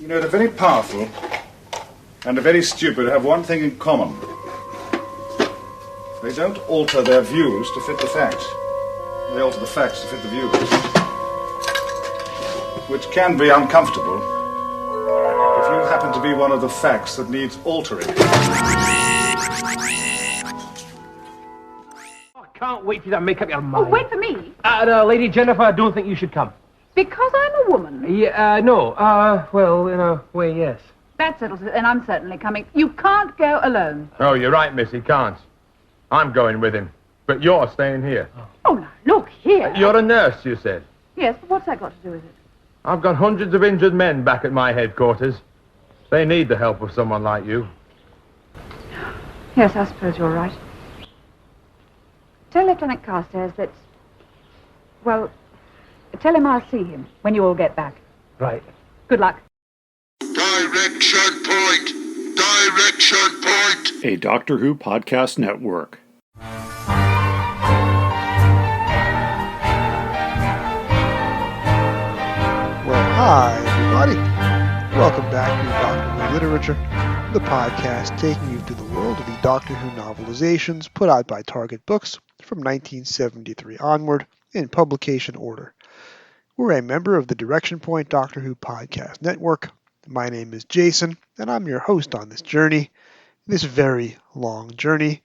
You know, the very powerful and the very stupid have one thing in common. They don't alter their views to fit the facts. They alter the facts to fit the views. Which can be uncomfortable if you happen to be one of the facts that needs altering. I can't wait for you to make up your mind. Oh, wait for me. Lady Jennifer, I don't think you should come. Because I'm a woman. Yeah, no. Well, in a way, yes. That settles it, and I'm certainly coming. You can't go alone. Oh, you're right, miss. He can't. I'm going with him. But you're staying here. Oh, now, look here. You're a nurse, you said. Yes, but what's that got to do with it? I've got hundreds of injured men back at my headquarters. They need the help of someone like you. Yes, I suppose you're right. Tell Lieutenant Carstairs that... Well, tell him I'll see him when you all get back. Right. Good luck. Direction point! Direction point! A Doctor Who podcast network. Well, hi, everybody. Welcome back to Doctor Who Literature, the podcast taking you through the world of the Doctor Who novelizations put out by Target Books from 1973 onward in publication order. We're a member of the Direction Point Doctor Who podcast network. My name is Jason, and I'm your host on this journey, this very long journey.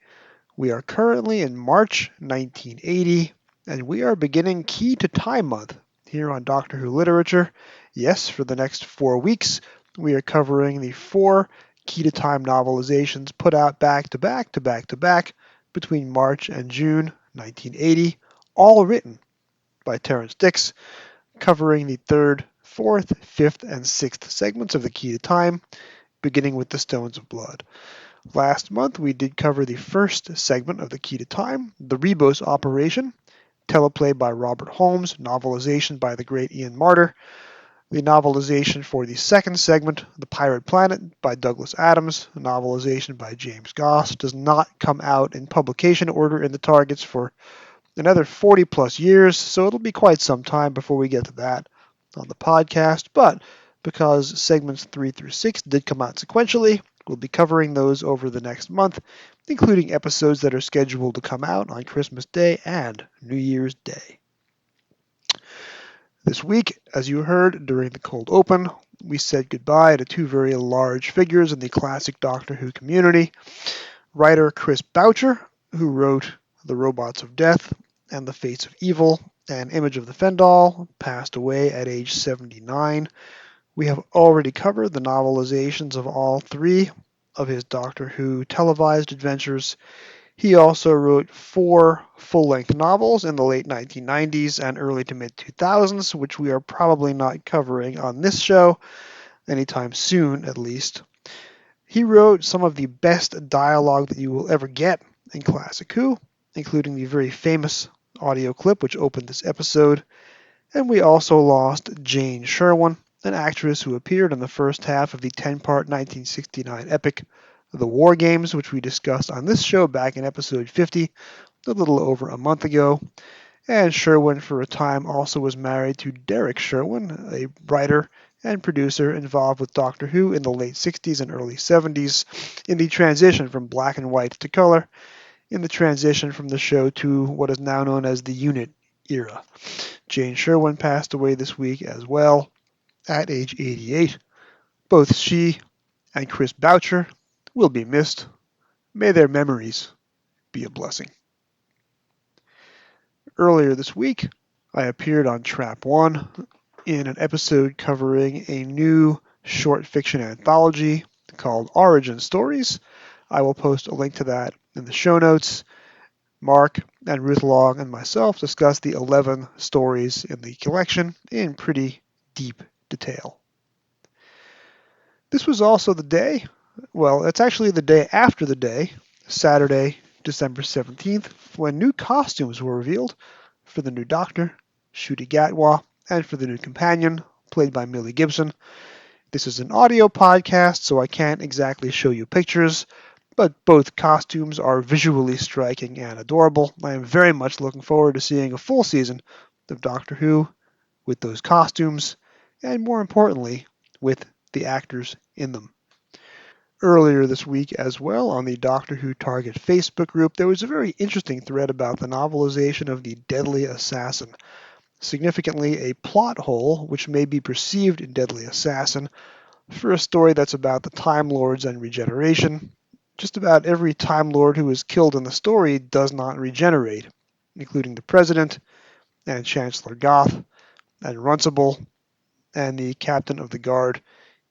We are currently in March 1980, and we are beginning Key to Time Month here on Doctor Who Literature. Yes, for the next 4 weeks, we are covering the 4 Key to Time novelizations put out back to back between March and June 1980, all written by Terrance Dicks, covering the 3rd, 4th, 5th, and 6th segments of the Key to Time, beginning with the Stones of Blood. Last month, we did cover the first segment of the Key to Time, the Rebos Operation, teleplay by Robert Holmes, novelization by the great Ian Marter. The novelization for the second segment, The Pirate Planet, by Douglas Adams, a novelization by James Goss, does not come out in publication order in the targets for another 40-plus years, so it'll be quite some time before we get to that on the podcast, but because segments 3 through 6 did come out sequentially, we'll be covering those over the next month, including episodes that are scheduled to come out on Christmas Day and New Year's Day. This week, as you heard during the cold open, we said goodbye to 2 very large figures in the classic Doctor Who community. Writer Chris Boucher, who wrote The Robots of Death and The Fates of Evil, and Image of the Fendal, passed away at age 79. We have already covered the novelizations of all 3 of his Doctor Who televised adventures. He also wrote 4 full-length novels in the late 1990s and early to mid-2000s, which we are probably not covering on this show, anytime soon at least. He wrote some of the best dialogue that you will ever get in Classic Who, including the very famous audio clip which opened this episode, and we also lost Jane Sherwin, an actress who appeared in the first half of the 10-part 1969 epic The War Games, which we discussed on this show back in episode 50, a little over a month ago. And Sherwin, for a time, also was married to Derek Sherwin, a writer and producer involved with Doctor Who in the late 60s and early 70s, in the transition from black and white to color, in the transition from the show to what is now known as the Unit era. Jane Sherwin passed away this week as well, at age 88. Both she and Chris Boucher will be missed. May their memories be a blessing. Earlier this week, I appeared on Trap One in an episode covering a new short fiction anthology called Origin Stories. I will post a link to that in the show notes. Mark and Ruth Long and myself discussed the 11 stories in the collection in pretty deep detail. This was also the day, well, it's actually the day after the day, Saturday, December 17th, when new costumes were revealed for the new Doctor, Ncuti Gatwa, and for the new companion, played by Millie Gibson. This is an audio podcast, so I can't exactly show you pictures, but both costumes are visually striking and adorable. I am very much looking forward to seeing a full season of Doctor Who with those costumes, and more importantly, with the actors in them. Earlier this week as well, on the Doctor Who Target Facebook group, there was a very interesting thread about the novelization of The Deadly Assassin. Significantly, a plot hole which may be perceived in Deadly Assassin for a story that's about the Time Lords and regeneration. Just about every Time Lord who is killed in the story does not regenerate, including the President, and Chancellor Goth, and Runcible, and the Captain of the Guard,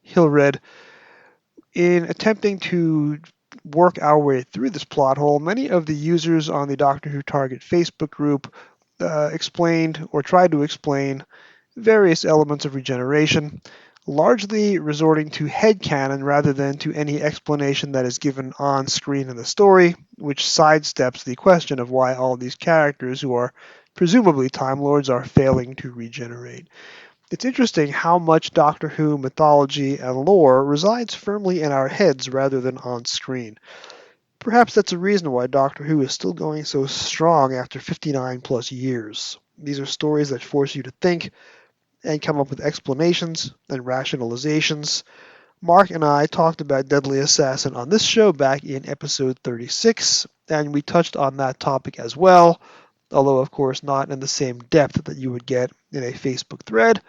Hilred. In attempting to work our way through this plot hole, many of the users on the Doctor Who Target Facebook group explained or tried to explain various elements of regeneration, largely resorting to headcanon rather than to any explanation that is given on screen in the story, which sidesteps the question of why all these characters who are presumably Time Lords are failing to regenerate. It's interesting how much Doctor Who mythology and lore resides firmly in our heads rather than on screen. Perhaps that's a reason why Doctor Who is still going so strong after 59 plus years. These are stories that force you to think and come up with explanations and rationalizations. Mark and I talked about Deadly Assassin on this show back in episode 36, and we touched on that topic as well, although of course not in the same depth that you would get in a Facebook thread.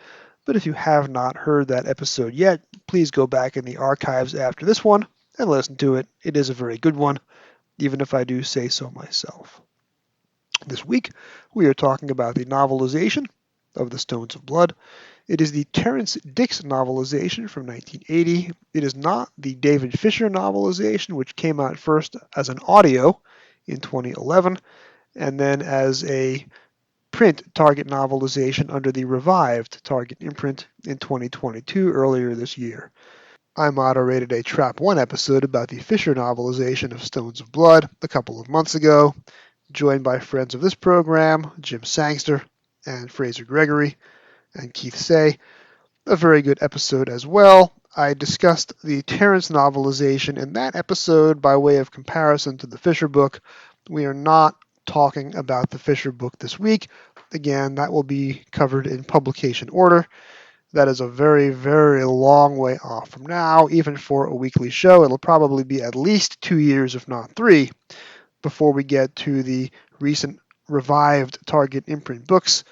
But if you have not heard that episode yet, please go back in the archives after this one and listen to it. It is a very good one, even if I do say so myself. This week, we are talking about the novelization of The Stones of Blood. It is the Terrance Dicks novelization from 1980. It is not the David Fisher novelization, which came out first as an audio in 2011, and then as a print Target novelization under the revived Target imprint in 2022 earlier this year. I moderated a Trap 1 episode about the Fisher novelization of Stones of Blood a couple of months ago, joined by friends of this program, Jim Sangster and Frazer Gregory and Keith Say. A very good episode as well. I discussed the Terrance novelization in that episode by way of comparison to the Fisher book. We are not talking about the Fisher book this week. Again, that will be covered in publication order. That is a very, very long way off from now, even for a weekly show. It'll probably be at least 2 years, if not 3, before we get to the recent revived Target imprint books,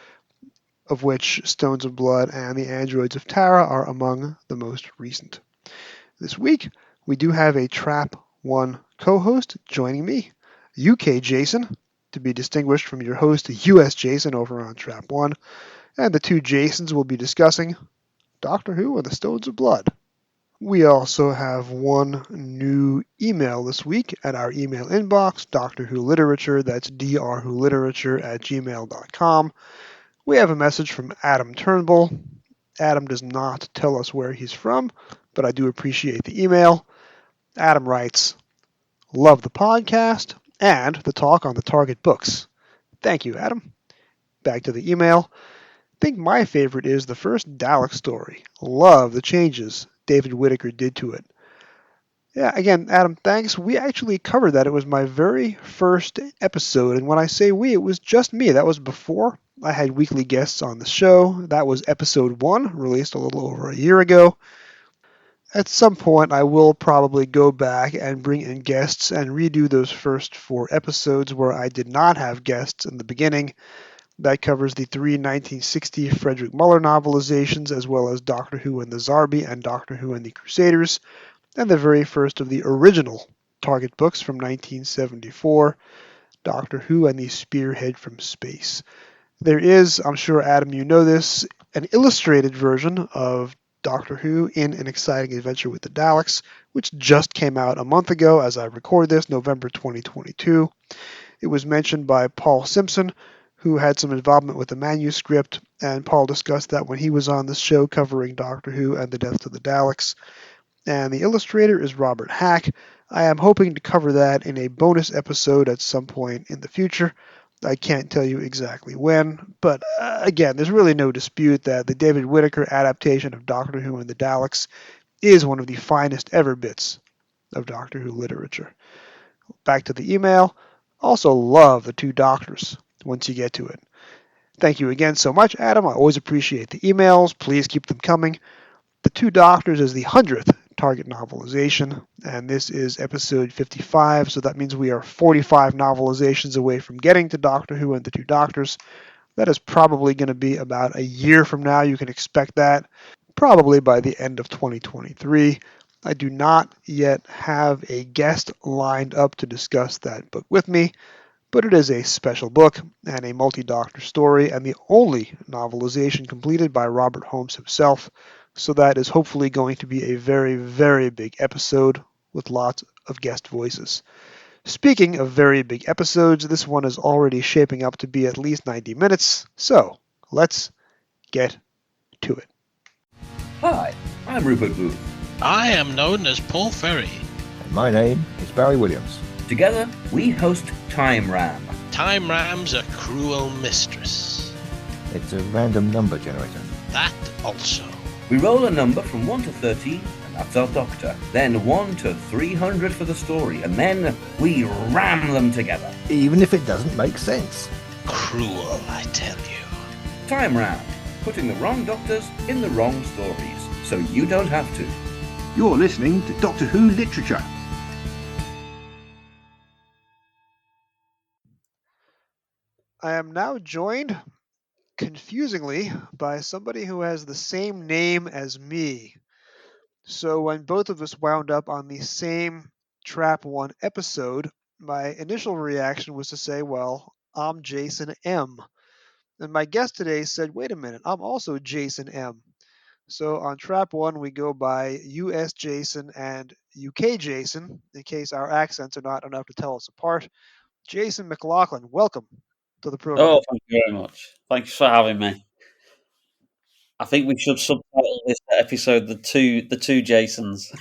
of which Stones of Blood and the Androids of Tara are among the most recent. This week, we do have a Trap 1 co-host joining me, UK Jason, to be distinguished from your host, US Jason, over on Trap 1. And the two Jasons will be discussing Doctor Who and the Stones of Blood. We also have one new email this week at our email inbox, Doctor Who Literature, that's drwholiterature@gmail.com. We have a message from Adam Turnbull. Adam does not tell us where he's from, but I do appreciate the email. Adam writes, "Love the podcast and the talk on the Target books." Thank you, Adam. Back to the email. I think my favorite is the first Dalek story. Love the changes David Whittaker did to it. Yeah, again, Adam, thanks. We actually covered that. It was my very first episode, and when I say we, it was just me. That was before I had weekly guests on the show. That was episode 1, released a little over a year ago. At some point, I will probably go back and bring in guests and redo those first 4 episodes where I did not have guests in the beginning. That covers the 3 1960 Frederick Muller novelizations, as well as Doctor Who and the Zarbi and Doctor Who and the Crusaders, and the very first of the original Target books from 1974, Doctor Who and the Spearhead from Space. There is, I'm sure, Adam, you know this, an illustrated version of Doctor Who in An Exciting Adventure with the Daleks, which just came out a month ago as I record this, November 2022. It was mentioned by Paul Simpson, who had some involvement with the manuscript, and Paul discussed that when he was on the show covering Doctor Who and the Death of the Daleks. And the illustrator is Robert Hack. I am hoping to cover that in a bonus episode at some point in the future. I can't tell you exactly when, but again, there's really no dispute that the David Whittaker adaptation of Doctor Who and the Daleks is one of the finest ever bits of Doctor Who literature. Back to the email. Also love the 2 Doctors once you get to it. Thank you again so much, Adam. I always appreciate the emails. Please keep them coming. The Two Doctors is the 100th Target novelization, and this is episode 55, so that means we are 45 novelizations away from getting to Doctor Who and the Two Doctors. That is probably going to be about a year from now. You can expect that probably by the end of 2023. I do not yet have a guest lined up to discuss that book with me, but it is a special book and a multi-doctor story, and the only novelization completed by Robert Holmes himself, so that is hopefully going to be a very, very big episode with lots of guest voices. Speaking of very big episodes, this one is already shaping up to be at least 90 minutes, so let's get to it. Hi, I'm Rupert Booth. I am known as Paul Ferry. And my name is Barry Williams. Together, we host Time Ram. Time Ram's a cruel mistress. It's a random number generator. That also. We roll a number from 1 to 13, and that's our doctor. Then 1 to 300 for the story, and then we ram them together. Even if it doesn't make sense. Cruel, I tell you. Time Ram, putting the wrong doctors in the wrong stories, so you don't have to. You're listening to Doctor Who Literature. I am now joined, confusingly, by somebody who has the same name as me. So when both of us wound up on the same Trap 1 episode, my initial reaction was to say, well, I'm Jason M. And my guest today said, wait a minute, I'm also Jason M. So on Trap 1, we go by US Jason and UK Jason, in case our accents are not enough to tell us apart. Jason McLaughlin, welcome to the program. Oh, thank you very much. Thanks for having me. I think we should subtitle this episode "The Two Jasons."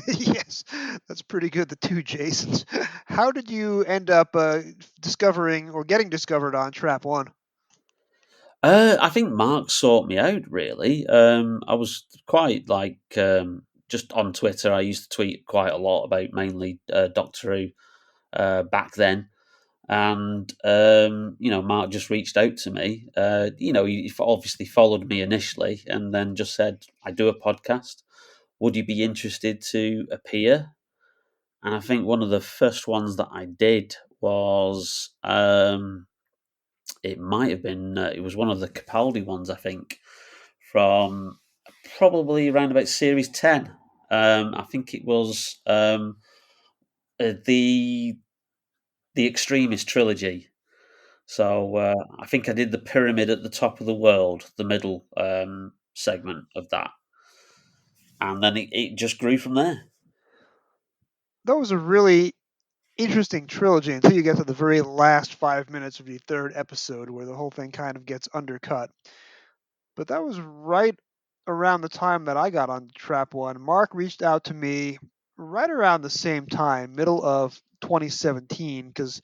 Yes, that's pretty good. The Two Jasons. How did you end up discovering or getting discovered on Trap 1? I think Mark sought me out. Really, I was quite just on Twitter. I used to tweet quite a lot about mainly Doctor Who back then. And, Mark just reached out to me. He obviously followed me initially and then just said, I do a podcast. Would you be interested to appear? And I think one of the first ones that I did was, it might have been, it was one of the Capaldi ones, I think, from probably around about series 10. I think it was the Extremist trilogy. So I think I did the pyramid at the top of the world, the middle segment of that. And then it just grew from there. That was a really interesting trilogy until you get to the very last 5 minutes of the third episode where the whole thing kind of gets undercut. But that was right around the time that I got on Trap 1. Mark reached out to me right around the same time, middle of 2017, because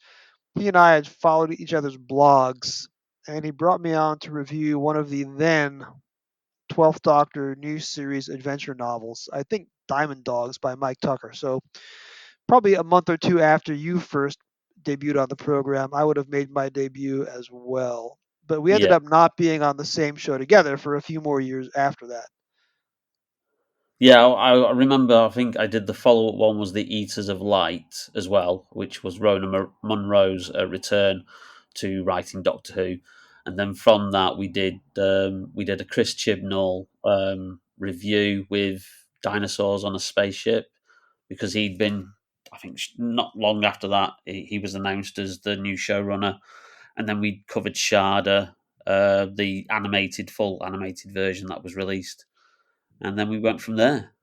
he and I had followed each other's blogs, and he brought me on to review one of the then 12th Doctor new series adventure novels, I think Diamond Dogs by Mike Tucker. So probably a month or two after you first debuted on the program, I would have made my debut as well. But we ended up not being on the same show together for a few more years after that. Yeah, I remember, I think I did the follow-up one was The Eaters of Light as well, which was Rona Munro's return to writing Doctor Who. And then from that, we did a Chris Chibnall review with Dinosaurs on a Spaceship, because he'd been, I think, not long after that, he was announced as the new showrunner. And then we covered Sharda, the full animated version that was released. And then we went from there.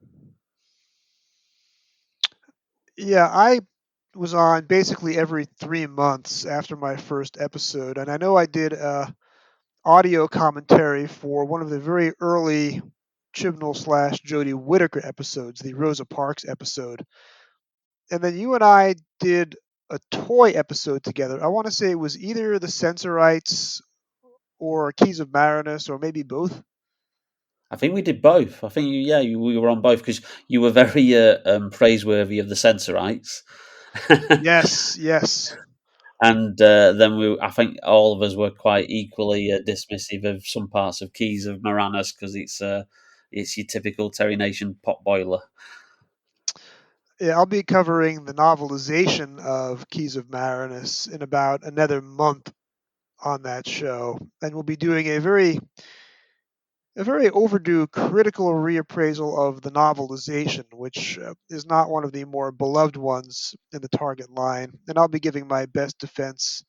Yeah, I was on basically every 3 months after my first episode. And I know I did audio commentary for one of the very early Chibnall / Jodie Whittaker episodes, the Rosa Parks episode. And then you and I did a toy episode together. I want to say it was either the Sensorites or Keys of Marinus, or maybe both. I think we did both. I think, we were on both, because you were very praiseworthy of the Sensorites. Yes. And then I think all of us were quite equally dismissive of some parts of Keys of Marinus, because it's it's your typical Terry Nation pot boiler. Yeah, I'll be covering the novelization of Keys of Marinus in about another month on that show, and we'll be doing a very overdue critical reappraisal of the novelization, which is not one of the more beloved ones in the target line. And I'll be giving my best defense.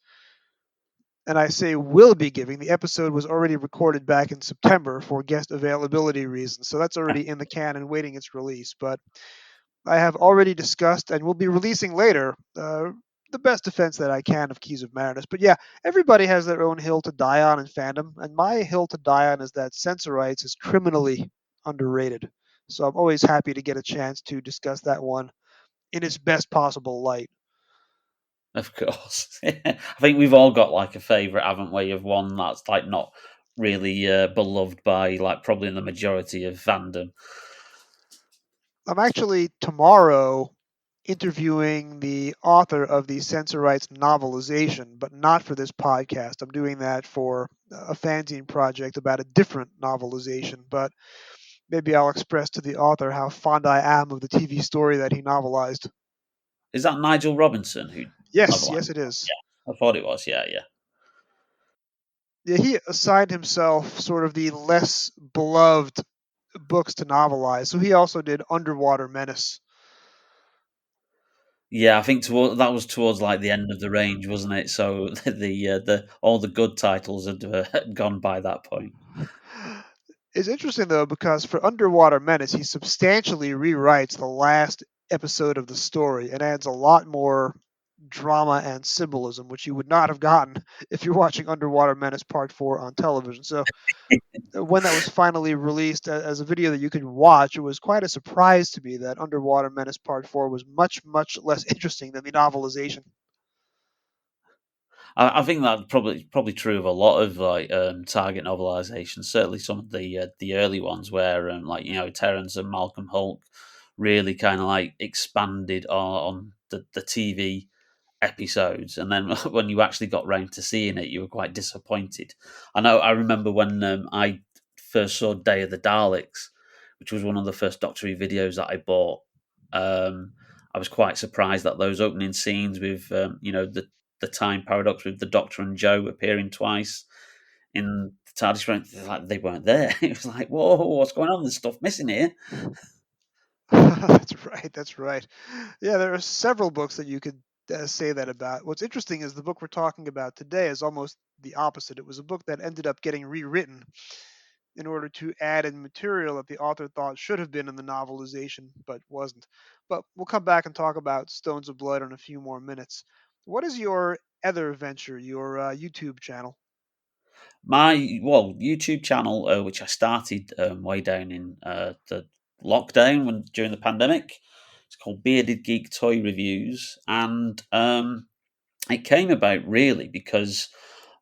And I say will be giving. The episode was already recorded back in September for guest availability reasons, so that's already in the can and waiting its release. But I have already discussed and will be releasing later the best defense that I can of Keys of Marinus. But yeah, everybody has their own hill to die on in fandom, and my hill to die on is that Sensorites is criminally underrated. So I'm always happy to get a chance to discuss that one in its best possible light. Of course. I think we've all got like a favourite, haven't we, of one that's like not really beloved by like probably the majority of fandom. I'm actually tomorrow interviewing the author of the Sensorites novelization, but not for this podcast. I'm doing that for a fanzine project about a different novelization, but maybe I'll express to the author how fond I am of the TV story that he novelized. Is that Nigel Robinson who? Yes, yes, it is. Yeah, I thought it was. Yeah. Yeah, he assigned himself sort of the less beloved books to novelize, so he also did Underwater Menace. Yeah, I think that was towards like the end of the range, wasn't it? So the all the good titles had gone by that point. It's interesting though because for Underwater Menace, he substantially rewrites the last episode of the story and adds a lot more drama and symbolism, which you would not have gotten if you're watching Underwater Menace Part 4 on television. So when that was finally released as a video that you could watch, it was quite a surprise to me that Underwater Menace Part 4 was much, much less interesting than the novelization. I think that's probably true of a lot of like Target novelizations. Certainly some of the early ones where like Terrence and Malcolm Hulk really kind of like expanded on the TV episodes, and then when you actually got round to seeing it, you were quite disappointed. I remember when I first saw Day of the Daleks, which was one of the first Doctor Who videos that I bought. I was quite surprised that those opening scenes with the time paradox with the Doctor and Joe appearing twice in the TARDIS, like they weren't there. It was like, whoa, what's going on? There's stuff missing here. That's right. Yeah, there are several books that you could say that about. What's interesting is the book we're talking about today is almost the opposite. It was a book that ended up getting rewritten in order to add in material that the author thought should have been in the novelization, but wasn't. But we'll come back and talk about Stones of Blood in a few more minutes. What is your other venture, your YouTube channel? My YouTube channel, which I started way down in the lockdown during the pandemic, it's called Bearded Geek Toy Reviews, and it came about really because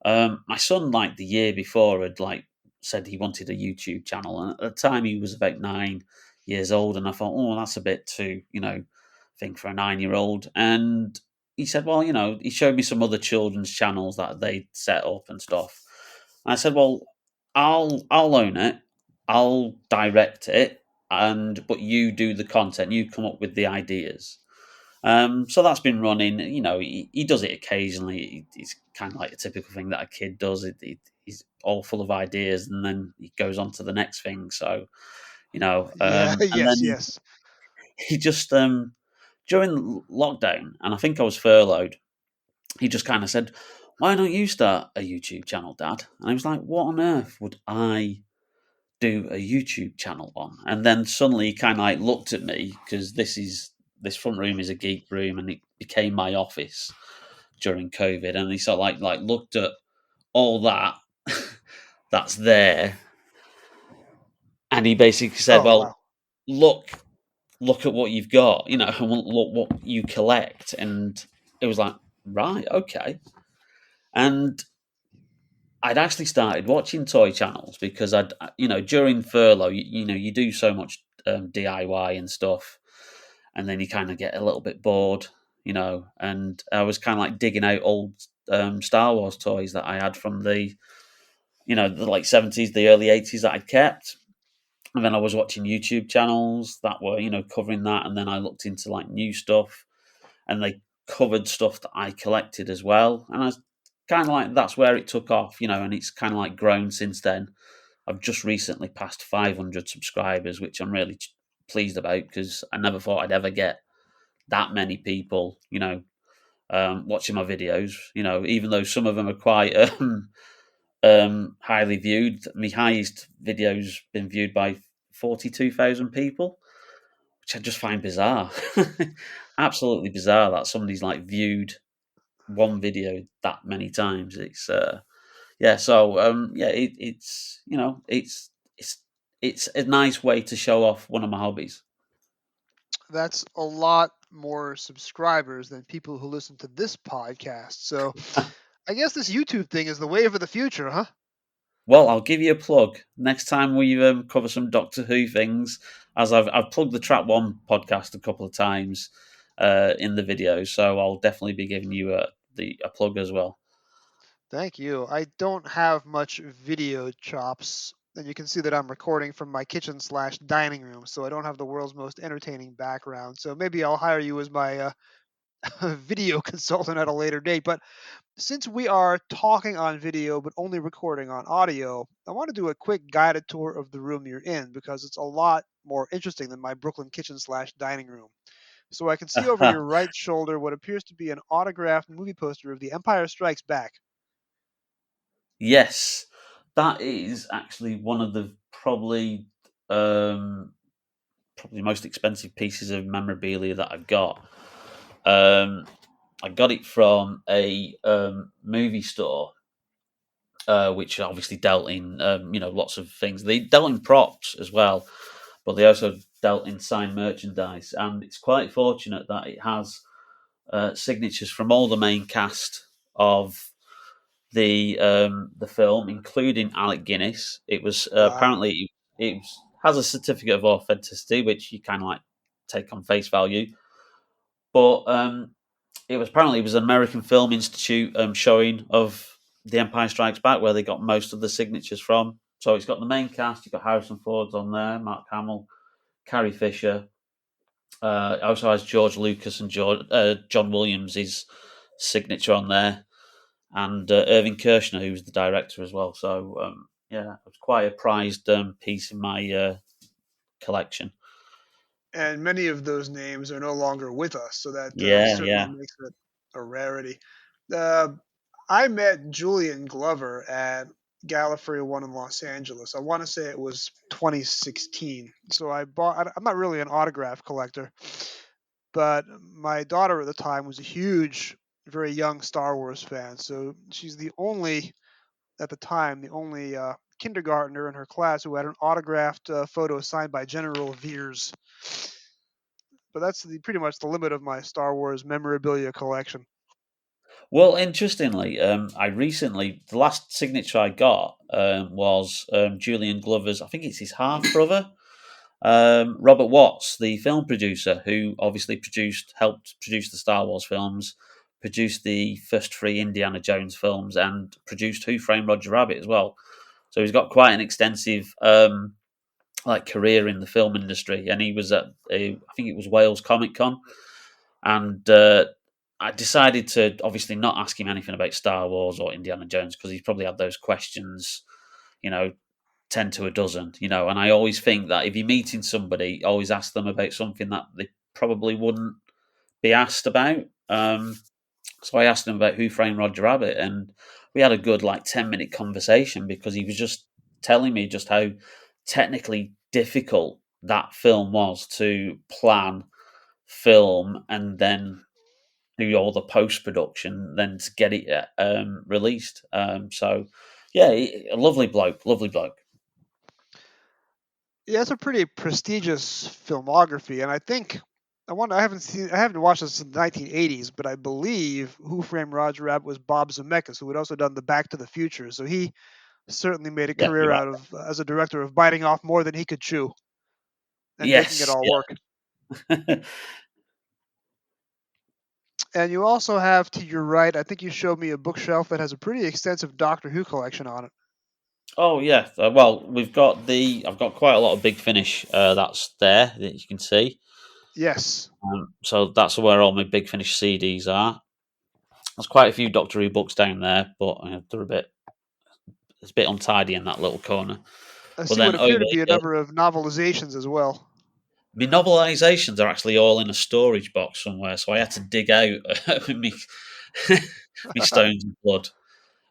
my son, like the year before, had like said he wanted a YouTube channel, and at the time he was about 9 years old, and I thought, oh, that's a bit too, thing for a 9-year-old, and he said, well, he showed me some other children's channels that they'd set up and stuff. And I said, well, I'll own it, I'll direct it, but you do the content, you come up with the ideas. So that's been running. He does it occasionally. It's kind of like a typical thing that a kid does. He's all full of ideas, and then he goes on to the next thing. So, Yes. He just during lockdown, and I think I was furloughed. He just kind of said, "Why don't you start a YouTube channel, Dad?" And I was like, "What on earth would I do a YouTube channel on?" And then suddenly he kind of like looked at me, because this front room is a geek room, and it became my office during COVID. And he sort of like looked at all that that's there, and he basically said, "Well, wow. Look at what you've got, and look what you collect." And it was like, right, okay. And I'd actually started watching toy channels because during furlough, you do so much DIY and stuff, and then you kind of get a little bit bored, and I was kind of like digging out old Star Wars toys that I had from the late 70s, the early 80s that I'd kept. And then I was watching YouTube channels that were, covering that. And then I looked into like new stuff, and they covered stuff that I collected as well. And I was kind of like, that's where it took off, and it's kind of like grown since then. I've just recently passed 500 subscribers, which I'm really pleased about because I never thought I'd ever get that many people, watching my videos. Even though some of them are quite highly viewed. My highest video's been viewed by 42,000 people, which I just find bizarre. Absolutely bizarre that somebody's like viewed one video that many times. It's it's a nice way to show off one of my hobbies. That's a lot more subscribers than people who listen to this podcast. So I guess this YouTube thing is the wave of the future, huh? Well, I'll give you a plug. Next time we cover some Doctor Who things, as I've plugged the Track One podcast a couple of times in the video, so I'll definitely be giving you a plug as well. Thank you. I don't have much video chops, and you can see that I'm recording from my kitchen/dining room, so I don't have the world's most entertaining background. So maybe I'll hire you as my video consultant at a later date. But since we are talking on video but only recording on audio, I want to do a quick guided tour of the room you're in because it's a lot more interesting than my Brooklyn kitchen/dining room. So I can see over your right shoulder what appears to be an autographed movie poster of The Empire Strikes Back. Yes, that is actually one of the probably most expensive pieces of memorabilia that I've got. I got it from a movie store, which obviously dealt in lots of things. They dealt in props as well, but they also dealt in signed merchandise. And it's quite fortunate that it has signatures from all the main cast of the film, including Alec Guinness. It was apparently has a certificate of authenticity, which you kind of like take on face value, but it was an American Film Institute showing of The Empire Strikes Back where they got most of the signatures from. So it's got the main cast. You've got Harrison Ford on there, Mark Hamill, Carrie Fisher. It also has George Lucas and John Williams' signature on there, and Irving Kershner, who was the director as well. So it was quite a prized piece in my collection. And many of those names are no longer with us, so that certainly makes it a rarity. I met Julian Glover at Gallifrey One in Los Angeles. I want to say it was 2016. So I'm not really an autograph collector, but my daughter at the time was a huge, very young Star Wars fan. So she's at the time, the only kindergartner in her class who had an autographed photo signed by General Veers. But that's pretty much the limit of my Star Wars memorabilia collection. Well, interestingly, the last signature I got was Julian Glover's, I think it's his half brother, Robert Watts, the film producer, who obviously helped produce the Star Wars films, produced the first 3 Indiana Jones films, and produced Who Framed Roger Rabbit as well. So he's got quite an extensive career in the film industry, and he was at I think it was Wales Comic Con, and I decided to obviously not ask him anything about Star Wars or Indiana Jones because he's probably had those questions, 10 to a dozen, and I always think that if you're meeting somebody, always ask them about something that they probably wouldn't be asked about. So I asked him about Who Framed Roger Rabbit, and we had a good 10-minute conversation because he was just telling me just how technically difficult that film was to plan, film, and then do all the post-production, then to get it released. So, a lovely bloke. Yeah, it's a pretty prestigious filmography, and I think I haven't watched this since the 1980s, but I believe Who Framed Roger Rabbit was Bob Zemeckis, who had also done the Back to the Future. So he certainly made a career out of as a director of biting off more than he could chew and making it all work. And you also have to your right, I think you showed me a bookshelf that has a pretty extensive Doctor Who collection on it. Oh yeah. Well, I've got quite a lot of Big Finish that's there that you can see. Yes. So that's where all my Big Finish CDs are. There's quite a few Doctor Who books down there, but it's a bit untidy in that little corner. I But see what then appear over to be a here, number of novelizations as well. my novelizations are actually all in a storage box somewhere, so I had to dig out me, me stones and blood.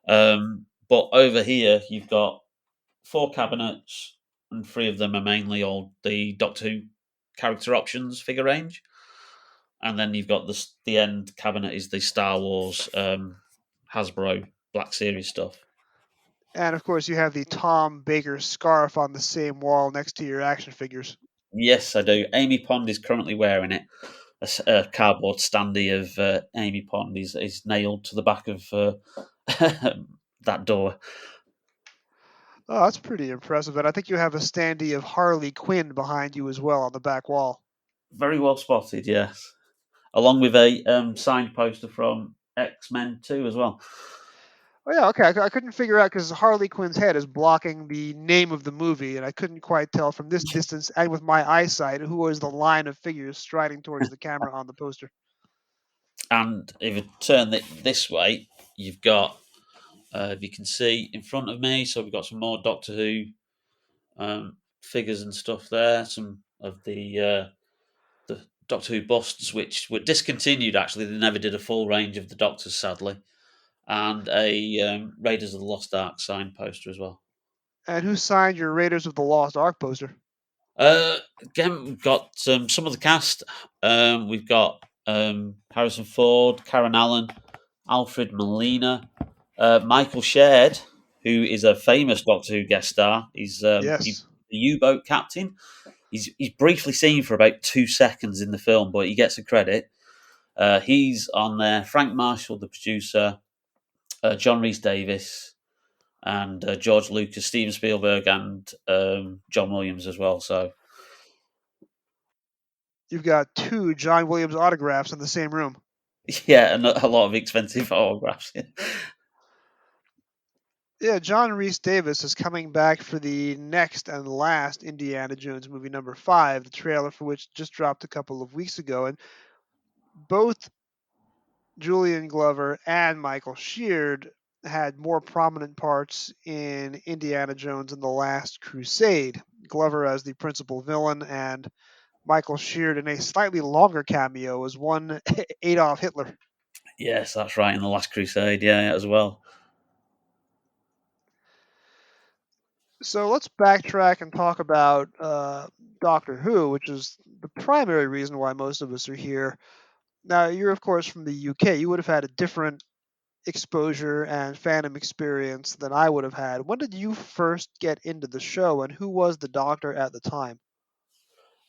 But over here, you've got 4 cabinets, and 3 of them are mainly all the Doctor Who character options figure range, and then you've got the end cabinet is the Star Wars Hasbro Black Series stuff. And of course, you have the Tom Baker scarf on the same wall next to your action figures. Yes, I do. Amy Pond is currently wearing it. A cardboard standee of Amy Pond is nailed to the back of that door. Oh, that's pretty impressive. And I think you have a standee of Harley Quinn behind you as well on the back wall. Very well spotted, yes. Along with a signed poster from X-Men 2 as well. Oh yeah, okay. I couldn't figure out because Harley Quinn's head is blocking the name of the movie, and I couldn't quite tell from this distance and with my eyesight who was the line of figures striding towards the camera on the poster. And if you turn it this way, you've got, if you can see in front of me, so we've got some more Doctor Who figures and stuff there. Some of the Doctor Who busts, which were discontinued. Actually, they never did a full range of the Doctors, sadly, and a Raiders of the Lost Ark signed poster as well. And who signed your Raiders of the Lost Ark poster? Again, we've got some of the cast. We've got Harrison Ford, Karen Allen, Alfred Molina, Michael Shared, who is a famous Doctor Who guest star. He's Yes. the U-boat captain. He's briefly seen for about 2 seconds in the film, but he gets a credit. He's on there. Frank Marshall, the producer, John Rhys-Davies, and George Lucas, Steven Spielberg, and John Williams as well. So You've got 2 John Williams autographs in the same room. yeah, and a lot of expensive autographs. Yeah, John Rhys-Davies is coming back for the next and last Indiana Jones movie, number 5, the trailer for which just dropped a couple of weeks ago. And both Julian Glover and Michael Sheard had more prominent parts in Indiana Jones and the Last Crusade. Glover as the principal villain and Michael Sheard in a slightly longer cameo as one Adolf Hitler. Yes, that's right, in The Last Crusade, yeah, as well. So let's backtrack and talk about Doctor Who, which is the primary reason why most of us are here. Now, you're, of course, from the UK. You would have had a different exposure and fandom experience than I would have had. When did you first get into the show, and who was the Doctor at the time?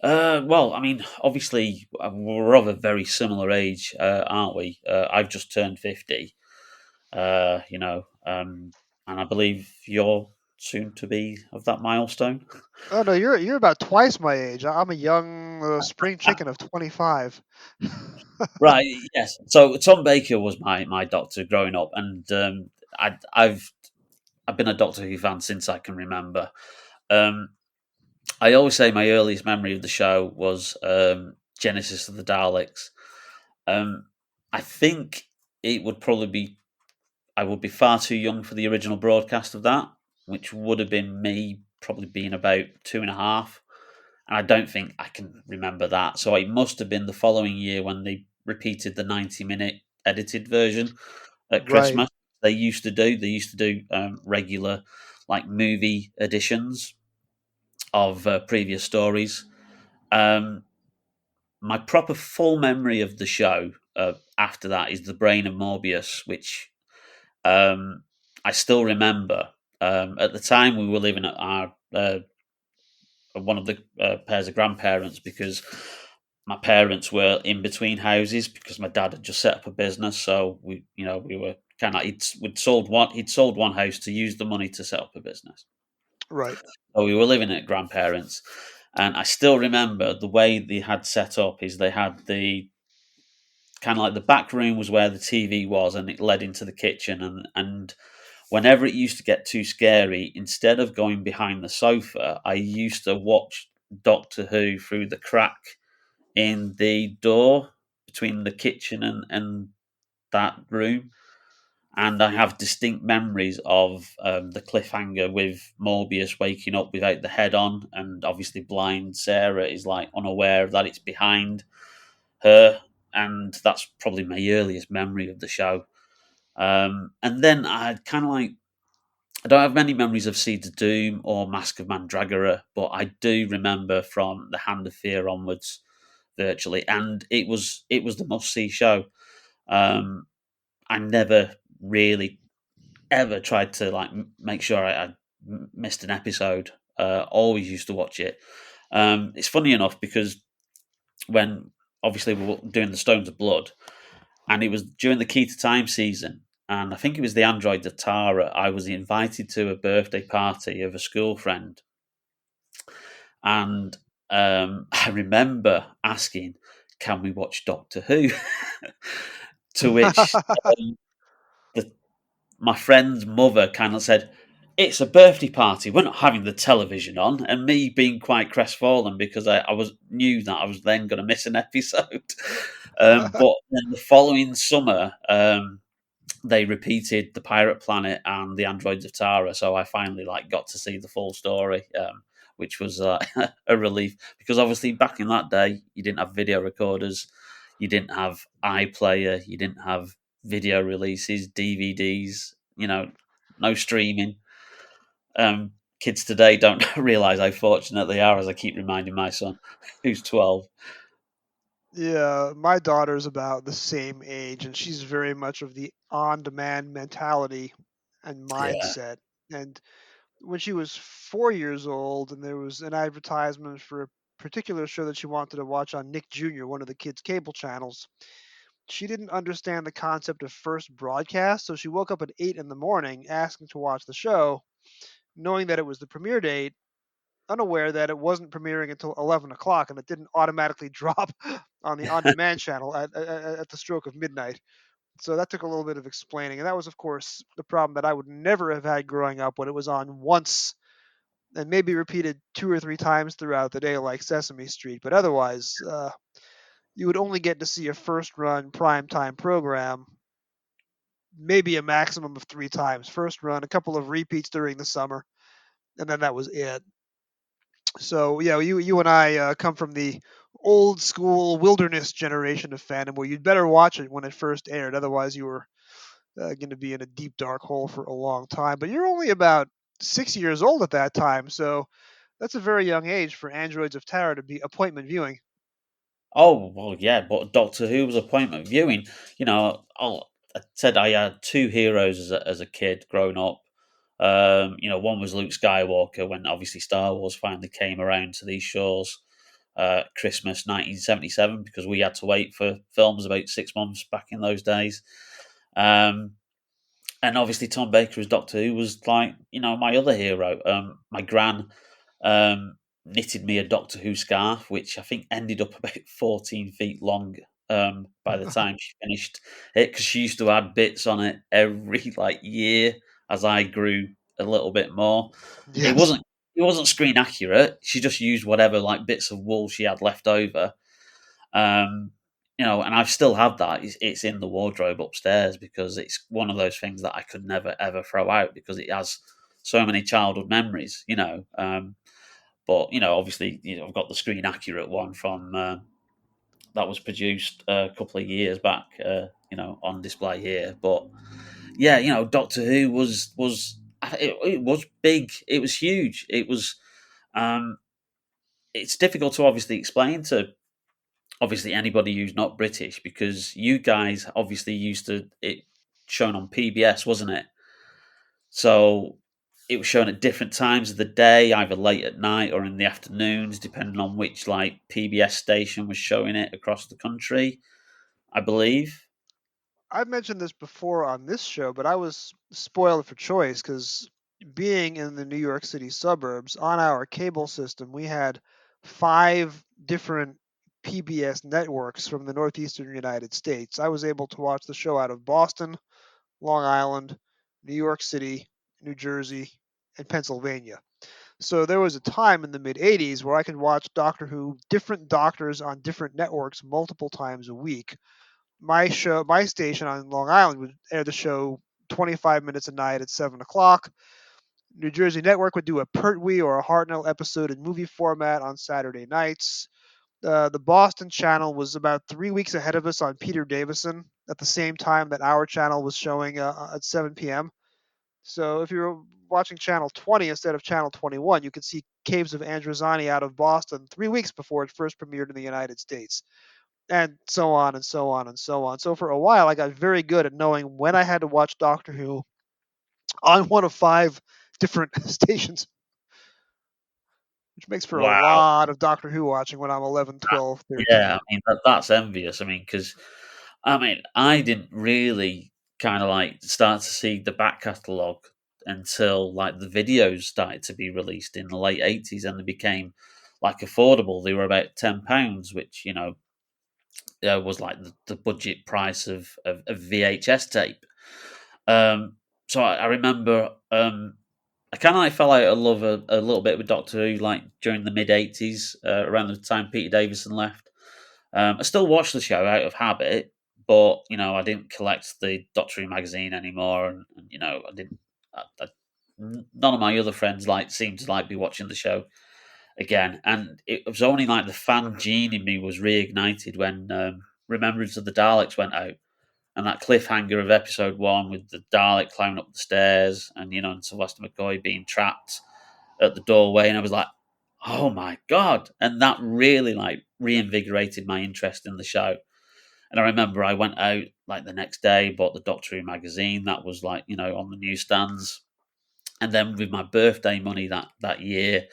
Well, I mean, obviously, we're of a very similar age, aren't we? I've just turned 50, and I believe you're soon to be of that milestone. Oh no, you're about twice my age. I'm a young spring chicken of 25. Right, yes. So Tom Baker was my Doctor growing up, and I've been a Doctor Who fan since I can remember. I always say my earliest memory of the show was Genesis of the Daleks. I think it would probably be I would be far too young for the original broadcast of that, which would have been me probably being about 2.5. And I don't think I can remember that. So it must have been the following year when they repeated the 90-minute edited version at Christmas. Right. They used to do regular like movie editions of previous stories. My proper full memory of the show after that is The Brain of Morbius, which I still remember. At the time, we were living at our one of the pairs of grandparents because my parents were in between houses because my dad had just set up a business. So we were kind of he'd sold one house to use the money to set up a business. Right. So we were living at grandparents, and I still remember the way they had set up is they had the kind of like the back room was where the TV was, and it led into the kitchen, and whenever it used to get too scary, instead of going behind the sofa, I used to watch Doctor Who through the crack in the door between the kitchen and that room. And I have distinct memories of the cliffhanger with Morbius waking up without the head on, and obviously blind Sarah is like unaware that it's behind her, and that's probably my earliest memory of the show. And then I kind of like I don't have many memories of Seeds of Doom or Mask of Mandragora, but I do remember from The Hand of Fear onwards, virtually, and it was the must see show. I never really ever tried to like make sure I missed an episode. Always used to watch it. It's funny enough because when obviously we were doing the Stones of Blood, and it was during the Key to Time season, and I think it was the Android of Tara. I was invited to a birthday party of a school friend, and I remember asking, "Can we watch Doctor Who?" To which my friend's mother kind of said, "It's a birthday party. We're not having the television on." And me being quite crestfallen because I was knew that I was then going to miss an episode. But then the following summer, they repeated the Pirate Planet and the Androids of Tara, so I finally like got to see the full story, which was a relief because obviously back in that day you didn't have video recorders, you didn't have iPlayer, you didn't have video releases, DVDs, no streaming. Kids today don't realise how fortunate they are, as I keep reminding my son, who's 12. Yeah, my daughter's about the same age, and she's very much of the on-demand mentality and Yeah. mindset. And when she was 4 years old, and there was an advertisement for a particular show that she wanted to watch on Nick Jr., one of the kids' cable channels, she didn't understand the concept of first broadcast, so she woke up at 8 in the morning asking to watch the show, knowing that it was the premiere date, unaware that it wasn't premiering until 11 o'clock and it didn't automatically drop on the on-demand channel at the stroke of midnight. So that took a little bit of explaining, and that was, of course, the problem that I would never have had growing up when it was on once and maybe repeated 2 or 3 times throughout the day, like Sesame Street. But otherwise, you would only get to see a first-run primetime program, maybe a maximum of 3 times. First run, a couple of repeats during the summer, and then that was it. So yeah, you and I come from the old school wilderness generation of fandom, where you'd better watch it when it first aired, otherwise you were going to be in a deep dark hole for a long time. But you're only about 6 years old at that time, so that's a very young age for Androids of Terror to be appointment viewing. Oh, well, yeah, but Doctor Who was appointment viewing. I said I had two heroes as a kid growing up. One was Luke Skywalker when obviously Star Wars finally came around to these shores, Christmas 1977, because we had to wait for films about 6 months back in those days. And obviously Tom Baker as Doctor Who was like, my other hero. My gran knitted me a Doctor Who scarf, which I think ended up about 14 feet long by the time she finished it, because she used to add bits on it every year as I grew a little bit more. Yes. It wasn't screen accurate. She just used whatever bits of wool she had left over. And I still have that. It's in the wardrobe upstairs because it's one of those things that I could never ever throw out because it has so many childhood memories. But obviously, I've got the screen accurate one from that was produced a couple of years back. On display here. But yeah, Doctor Who was it was big. It was huge. It was. It's difficult to obviously explain to obviously anybody who's not British, because you guys obviously used to it shown on PBS, wasn't it? So it was shown at different times of the day, either late at night or in the afternoons, depending on which PBS station was showing it across the country, I believe. I've mentioned this before on this show, but I was spoiled for choice because being in the New York City suburbs, on our cable system, we had 5 different PBS networks from the northeastern United States. I was able to watch the show out of Boston, Long Island, New York City, New Jersey, and Pennsylvania. So there was a time in the mid 80s where I could watch Doctor Who, different doctors on different networks multiple times a week. My station on Long Island would air the show 25 minutes a night at 7 o'clock. New Jersey Network would do a Pertwee or a Hartnell episode in movie format on Saturday nights. The Boston channel was about 3 weeks ahead of us on Peter Davison at the same time that our channel was showing at 7 p.m. So if you were watching channel 20 instead of channel 21, you could see Caves of Androzani out of Boston 3 weeks before it first premiered in the United States, and so on and so on and so on. So for a while, I got very good at knowing when I had to watch Doctor Who on one of 5 different stations, which makes for a Wow. lot of Doctor Who watching when I'm 11, 12, 13. Yeah, I mean that's envious. I mean, because I didn't really kind of like start to see the back catalogue until like the videos started to be released in the late '80s, and they became like affordable. They were about £10, which was like the budget price of VHS tape. So I remember I kind of like fell out of love a little bit with Doctor Who, like during the mid '80s, around the time Peter Davison left. I still watch the show out of habit, but I didn't collect the Doctor Who magazine anymore, and I didn't. None of my other friends seemed to be watching the show again, and it was only like the fan gene in me was reignited when Remembrance of the Daleks went out, and that cliffhanger of episode 1 with the Dalek climbing up the stairs, and Sylvester McCoy being trapped at the doorway, and I was like, oh my god! And that really reinvigorated my interest in the show. And I remember I went out the next day, bought the Doctor Who magazine that was on the newsstands, and then with my birthday money that year,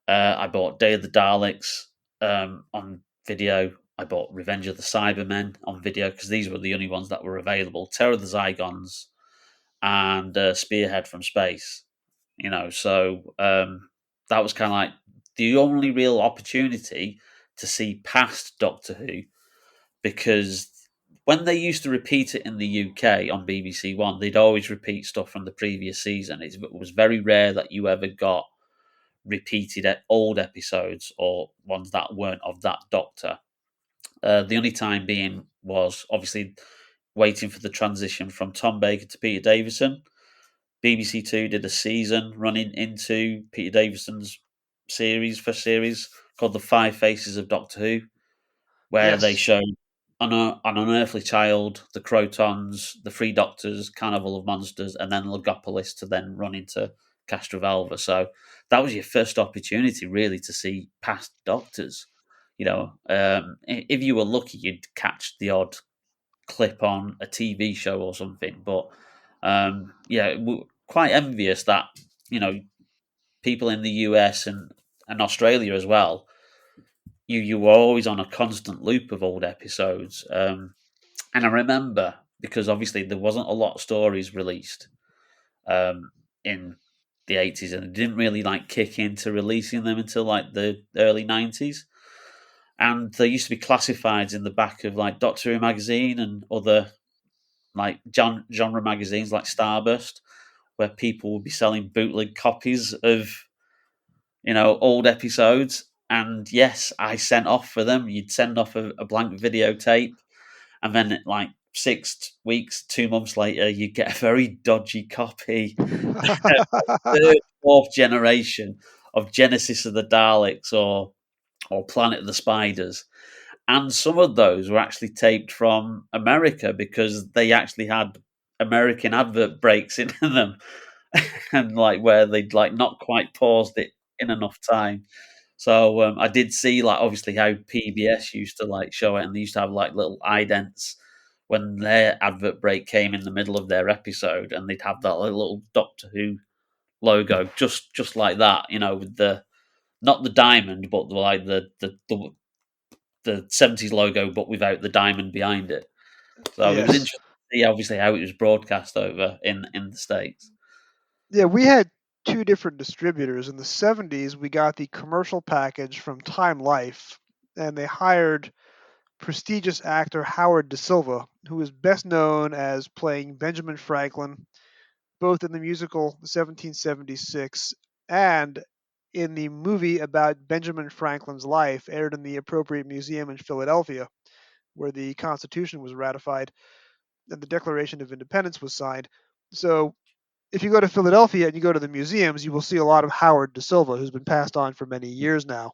I bought Day of the Daleks on video. I bought Revenge of the Cybermen on video because these were the only ones that were available. Terror of the Zygons and Spearhead from Space. So that was kind of like the only real opportunity to see past Doctor Who, because when they used to repeat it in the UK on BBC One, they'd always repeat stuff from the previous season. It was very rare that you ever got repeated old episodes or ones that weren't of that Doctor. The only time being was obviously waiting for the transition from Tom Baker to Peter Davison. BBC Two did a season running into Peter Davison's first series called The Five Faces of Doctor Who, where they show an unearthly child, the Crotons, the Three Doctors, Carnival of Monsters, and then Logopolis to then run into Castrovalva. So that was your first opportunity, really, to see past Doctors. If you were lucky, you'd catch the odd clip on a TV show or something. But quite envious that people in the US and Australia as well. You were always on a constant loop of old episodes. And I remember, because obviously there wasn't a lot of stories released in the 80s, and it didn't really kick into releasing them until the early 90s. And there used to be classifieds in the back of Doctor Who magazine and other genre magazines like Starburst, where people would be selling bootleg copies of old episodes. And yes, I sent off for them. You'd send off a blank videotape, and then 6 weeks, 2 months later, you get a very dodgy copy, third, fourth generation of Genesis of the Daleks or Planet of the Spiders. And some of those were actually taped from America because they actually had American advert breaks in them, and where they'd not quite paused it in enough time. So I did see obviously how PBS used to show it, and they used to have little idents when their advert break came in the middle of their episode, and they'd have that little Doctor Who logo just like that, with the not the diamond, but the 70s logo, but without the diamond behind it. So it was interesting to see obviously how it was broadcast over in the States. Yeah, we had 2 different distributors. In the 70s, we got the commercial package from Time Life, and they hired prestigious actor Howard Da Silva, who is best known as playing Benjamin Franklin, both in the musical 1776 and in the movie about Benjamin Franklin's life, aired in the appropriate museum in Philadelphia, where the Constitution was ratified and the Declaration of Independence was signed. So if you go to Philadelphia and you go to the museums, you will see a lot of Howard Da Silva, who's been passed on for many years now.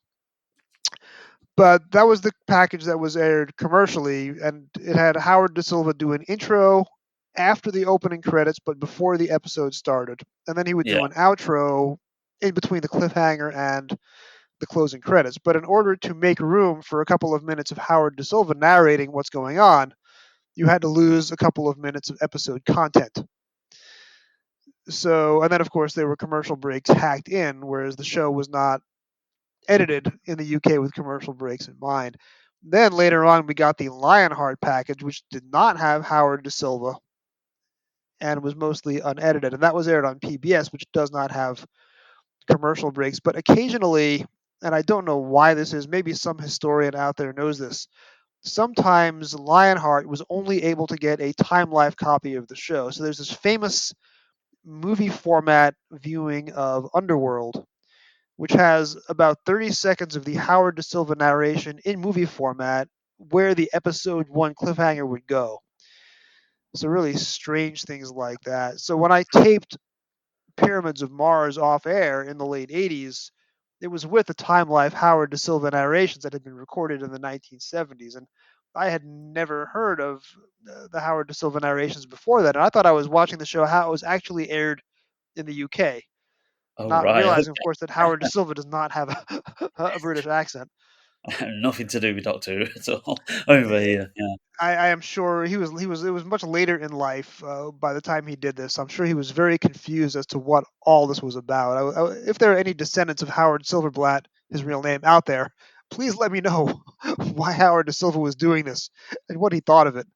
But that was the package that was aired commercially, and it had Howard Da Silva do an intro after the opening credits, but before the episode started. And then he would do an outro in between the cliffhanger and the closing credits. But in order to make room for a couple of minutes of Howard Da Silva narrating what's going on, you had to lose a couple of minutes of episode content. So, and then of course there were commercial breaks hacked in, whereas the show was not edited in the UK with commercial breaks in mind. Then later on we got the Lionheart package, which did not have Howard Da Silva and was mostly unedited. And that was aired on PBS, which does not have commercial breaks. But occasionally, and I don't know why this is, maybe some historian out there knows this, sometimes Lionheart was only able to get a Time Life copy of the show. So there's this famous movie format viewing of Underworld, which has about 30 seconds of the Howard Da Silva narration in movie format where the episode 1 cliffhanger would go. So really strange things like that. So when I taped Pyramids of Mars off air in the late 80s, it was with the Time Life Howard Da Silva narrations that had been recorded in the 1970s. And I had never heard of the Howard Da Silva narrations before that. And I thought I was watching the show how it was actually aired in the UK. Not realizing, of course, that Howard Da Silva does not have a British accent. Nothing to do with Doctor Who at all over here. Yeah. I am sure it was much later in life by the time he did this. I'm sure he was very confused as to what all this was about. If there are any descendants of Howard Silverblatt, his real name, out there, please let me know why Howard Da Silva was doing this and what he thought of it.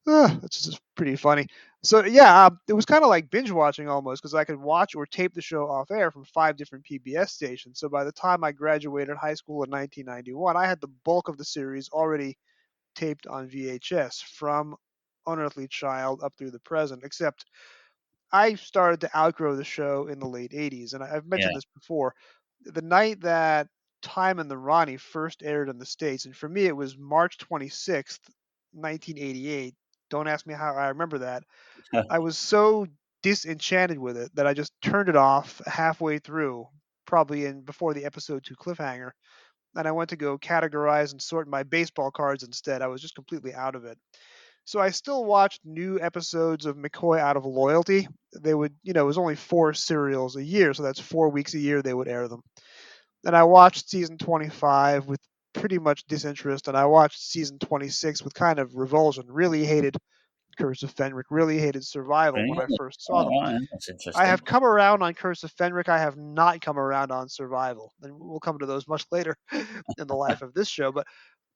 It's just pretty funny. So yeah, it was kind of like binge watching almost, because I could watch or tape the show off air from 5 different PBS stations. So by the time I graduated high school in 1991, I had the bulk of the series already taped on VHS from Unearthly Child up through the present, except I started to outgrow the show in the late 80s. And I've mentioned this before. The night that Time and the Ronnie first aired in the States, and for me it was March 26th, 1988. Don't ask me how I remember that. I was so disenchanted with it that I just turned it off halfway through, probably before the episode 2 cliffhanger. And I went to go categorize and sort my baseball cards instead. I was just completely out of it. So I still watched new episodes of McCoy out of loyalty. They would, it was only 4 serials a year, so that's 4 weeks a year they would air them. And I watched season 25 with pretty much disinterest, and I watched season 26 with kind of revulsion. Really hated Curse of Fenric, really hated Survival when I first saw them. Right. That's interesting. I have come around on Curse of Fenric. I have not come around on Survival. And we'll come to those much later in the life of this show. But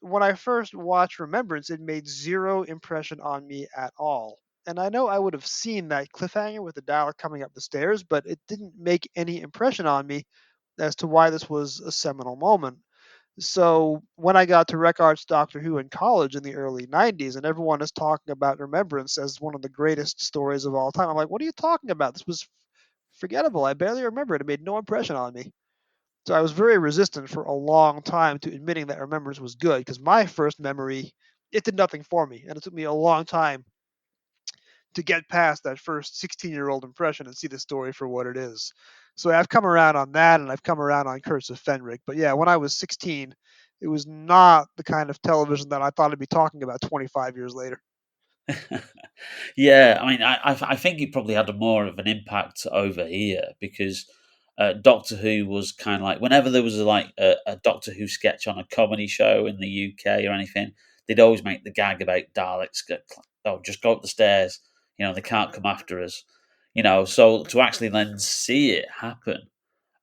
when I first watched Remembrance, it made zero impression on me at all. And I know I would have seen that cliffhanger with the Dalek coming up the stairs, but it didn't make any impression on me as to why this was a seminal moment. So when I got to Rec Arts Doctor Who in college in the early 90s, and everyone is talking about Remembrance as one of the greatest stories of all time, I'm like, what are you talking about? This was forgettable. I barely remember it. It made no impression on me. So I was very resistant for a long time to admitting that Remembrance was good, because my first memory, it did nothing for me. And it took me a long time to get past that first 16-year-old impression and see the story for what it is. So I've come around on that, and I've come around on Curse of Fenric. But yeah, when I was 16, it was not the kind of television that I thought I'd be talking about 25 years later. Yeah, I mean, I think it probably had more of an impact over here because Doctor Who was kind of like, whenever there was a Doctor Who sketch on a comedy show in the UK or anything, they'd always make the gag about Daleks. Just go up the stairs. They can't come after us. So to actually then see it happen,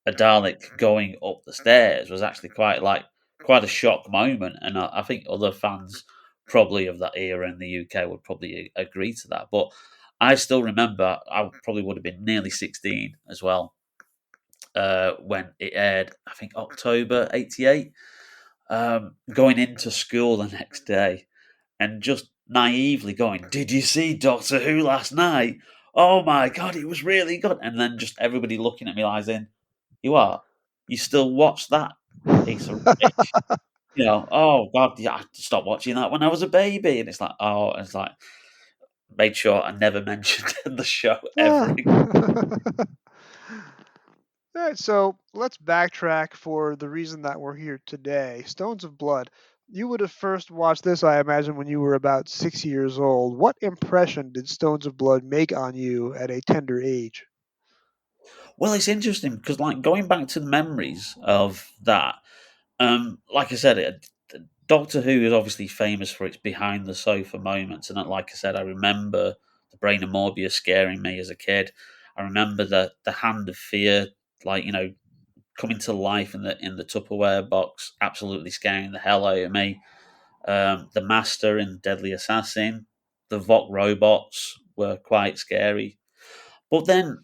a Dalek going up the stairs was actually quite a shock moment, and I think other fans probably of that era in the UK would probably agree to that. But I still remember I probably would have been nearly 16 as well when it aired. I think October '88. Going into school the next day and just naively going, "Did you see Doctor Who last night? oh my God, it was really good. And then just everybody looking at me like, you are? You still watch that piece of rubbish? Oh God, yeah, I stopped watching that when I was a baby. And it's like, made sure I never mentioned the show ever again. All right, so let's backtrack for the reason that we're here today. Stones of Blood. You would have first watched this, I imagine, when you were about 6 years old. What impression did Stones of Blood make on you at a tender age? Well, it's interesting because, like, going back to the memories of that, like I said, Doctor Who is obviously famous for its behind the sofa moments, and like I said, I remember the brain of Morbius scaring me as a kid. I remember the hand of fear, like coming to life in the Tupperware box, absolutely scaring the hell out of me. The Master in Deadly Assassin, the Vought robots were quite scary, but then.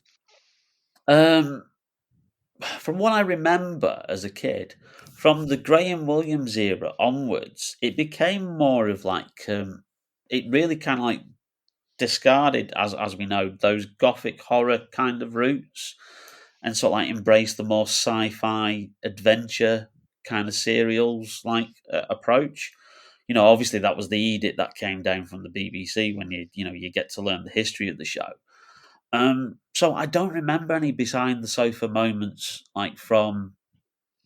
From what I remember as a kid, from the Graham Williams era onwards, it became more of like it really kind of like discarded, as we know, those gothic horror kind of roots, and sort of like embraced the more sci-fi adventure kind of serials like approach. Obviously that was the edict that came down from the BBC when you get to learn the history of the show. So I don't remember any behind the sofa moments like from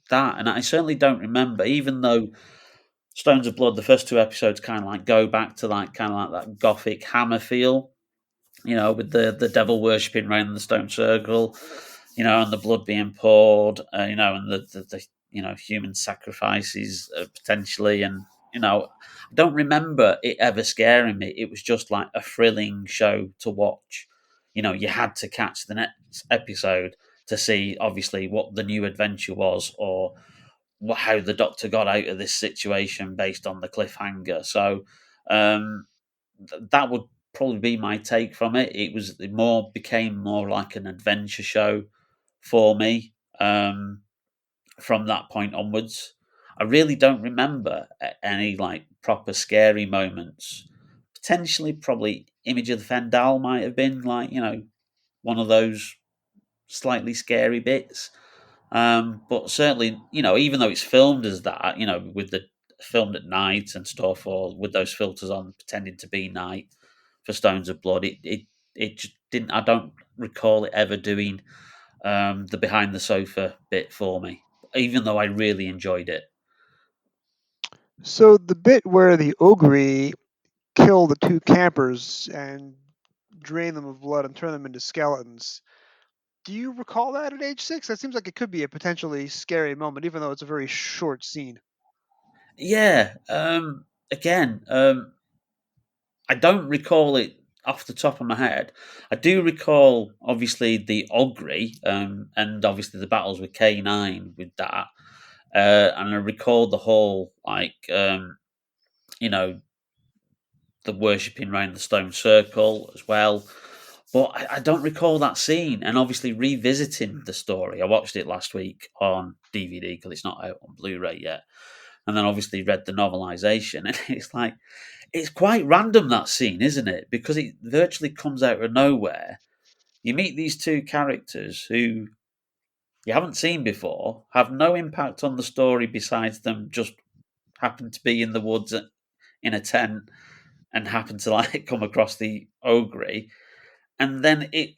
that, and I certainly don't remember, even though Stones of Blood, the first two episodes, kind of like go back to like kind of like that gothic Hammer feel, with the devil worshipping around the stone circle, and the blood being poured, and the human sacrifices potentially, and I don't remember it ever scaring me. It was just like a thrilling show to watch. You had to catch the next episode to see, obviously, what the new adventure was, or how the Doctor got out of this situation based on the cliffhanger. So that would probably be my take from it. It became more like an adventure show for me from that point onwards. I really don't remember any like proper scary moments. Potentially, probably Image of the Fendal might have been like one of those slightly scary bits. But certainly, even though it's filmed as that, with the filmed at night and stuff, or with those filters on, pretending to be night for Stones of Blood, it just didn't. I don't recall it ever doing the behind the sofa bit for me, even though I really enjoyed it. So the bit where the Ogre kill the two campers and drain them of blood and turn them into skeletons. Do you recall that at age 6? That seems like it could be a potentially scary moment, even though it's a very short scene. Yeah. Again, I don't recall it off the top of my head. I do recall, obviously, the Ogre, and obviously the battles with K9 with that. And I recall the whole, like, the worshipping around the stone circle as well. But I don't recall that scene. And obviously, revisiting the story, I watched it last week on DVD because it's not out on Blu-ray yet. And then obviously read the novelization, and it's like, it's quite random, that scene, isn't it? Because it virtually comes out of nowhere. You meet these two characters who you haven't seen before, have no impact on the story besides them just happen to be in the woods in a tent and happen to like come across the Ogre, and then it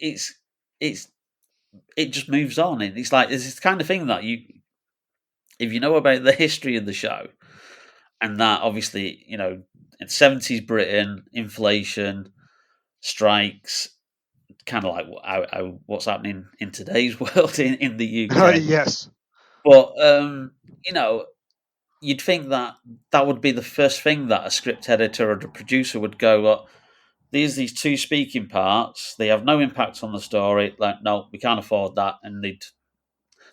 just moves on. And it's like, it's this kind of thing that if you know about the history of the show, and that obviously, in 70s Britain, inflation, strikes, kind of like what's happening in today's world in the UK. Yes. But, you'd think that would be the first thing that a script editor or a producer would go, well, these two speaking parts, they have no impact on the story. Like, no, we can't afford that. And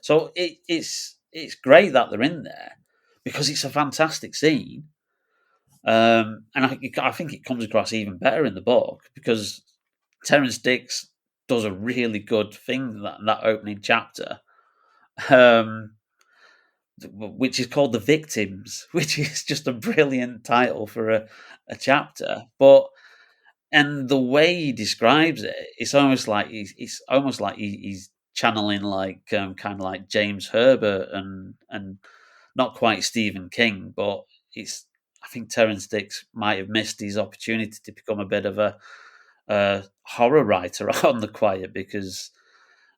so it's great that they're in there because it's a fantastic scene. And I think it comes across even better in the book because Terrance Dicks does a really good thing that opening chapter, which is called The Victims, which is just a brilliant title for a chapter. and the way he describes it, it's almost like he's channeling like kind of like James Herbert and not quite Stephen King, but it's I think Terrance Dicks might have missed his opportunity to become a bit of a horror writer on the quiet because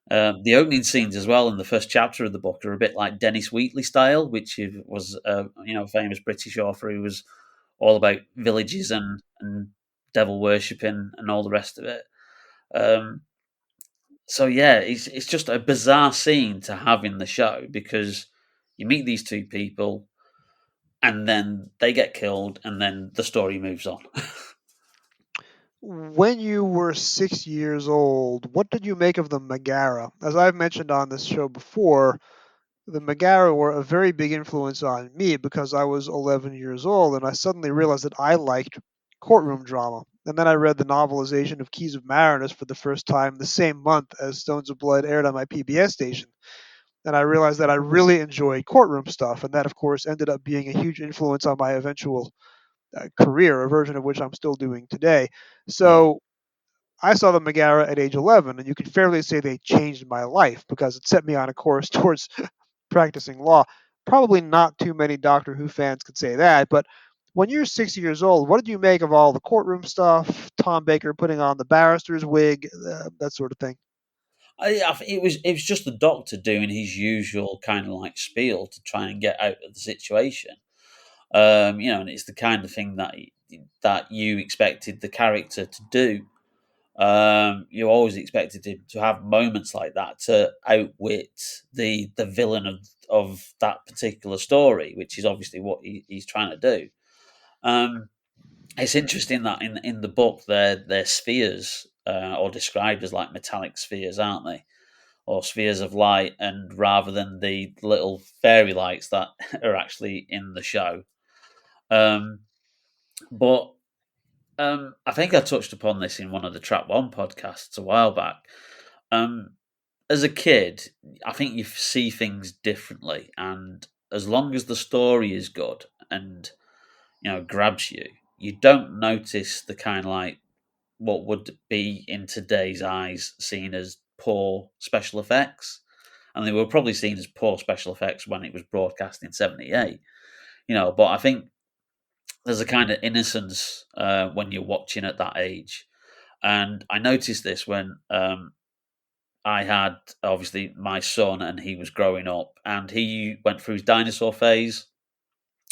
the opening scenes as well in the first chapter of the book are a bit like Dennis Wheatley style, which was a famous British author who was all about villages and devil worshipping and all the rest of it. Um, so yeah, it's just a bizarre scene to have in the show because you meet these two people and then they get killed and then the story moves on. When you were 6 years old, what did you make of the Megara? As I've mentioned on this show before, the Megara were a very big influence on me because I was 11 years old and I suddenly realized that I liked courtroom drama. And then I read the novelization of Keys of Marinus for the first time the same month as Stones of Blood aired on my PBS station. And I realized that I really enjoyed courtroom stuff. And that, of course, ended up being a huge influence on my eventual career, a version of which I'm still doing today. Yeah. So I saw the Megara at age 11, and you could fairly say they changed my life because it set me on a course towards practicing law. Probably not too many Doctor Who fans could say that, but when you're 6 years old, what did you make of all the courtroom stuff, Tom Baker putting on the barrister's wig, that sort of thing? I think it was just the Doctor doing his usual kind of like spiel to try and get out of the situation. And it's the kind of thing that you expected the character to do. You always expected him to have moments like that to outwit the villain of that particular story, which is obviously what he's trying to do. Um, it's interesting that in the book they're spheres or described as like metallic spheres, aren't they? Or spheres of light, and rather than the little fairy lights that are actually in the show. Um, but I think I touched upon this in one of the Trap One podcasts a while back. Um, as a kid, I think you see things differently, and as long as the story is good and grabs you, you don't notice the kind of like what would be in today's eyes seen as poor special effects, and they were probably seen as poor special effects when it was broadcast in '78. But I think there's a kind of innocence when you're watching at that age. And I noticed this when I had obviously my son and he was growing up and he went through his dinosaur phase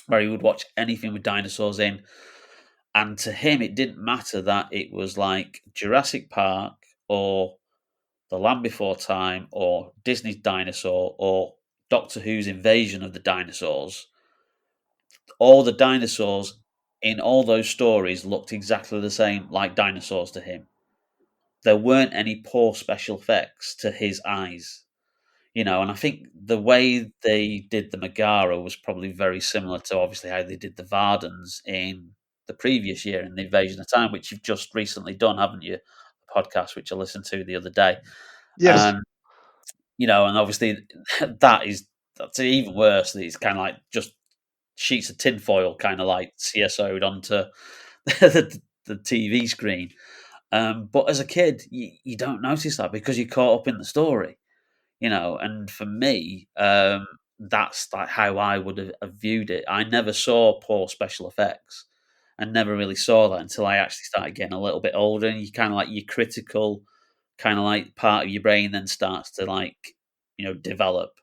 where he would watch anything with dinosaurs in. And to him, it didn't matter that it was like Jurassic Park or The Land Before Time or Disney's Dinosaur or Doctor Who's Invasion of the Dinosaurs. All the dinosaurs in all those stories looked exactly the same, like dinosaurs to him. There weren't any poor special effects to his eyes, and I think the way they did the Megara was probably very similar to obviously how they did the Vardens in the previous year in the Invasion of Time, which you've just recently done, haven't you? A podcast which I listened to the other day, Yes. and and obviously that's even worse. That it's kind of like just sheets of tinfoil, kind of like CSO'd onto the TV screen. But as a kid, you don't notice that because you're caught up in the story, And for me, that's like how I would have viewed it. I never saw poor special effects. I never really saw that until I actually started getting a little bit older, and you kind of like your critical, kind of like part of your brain then starts to like develop,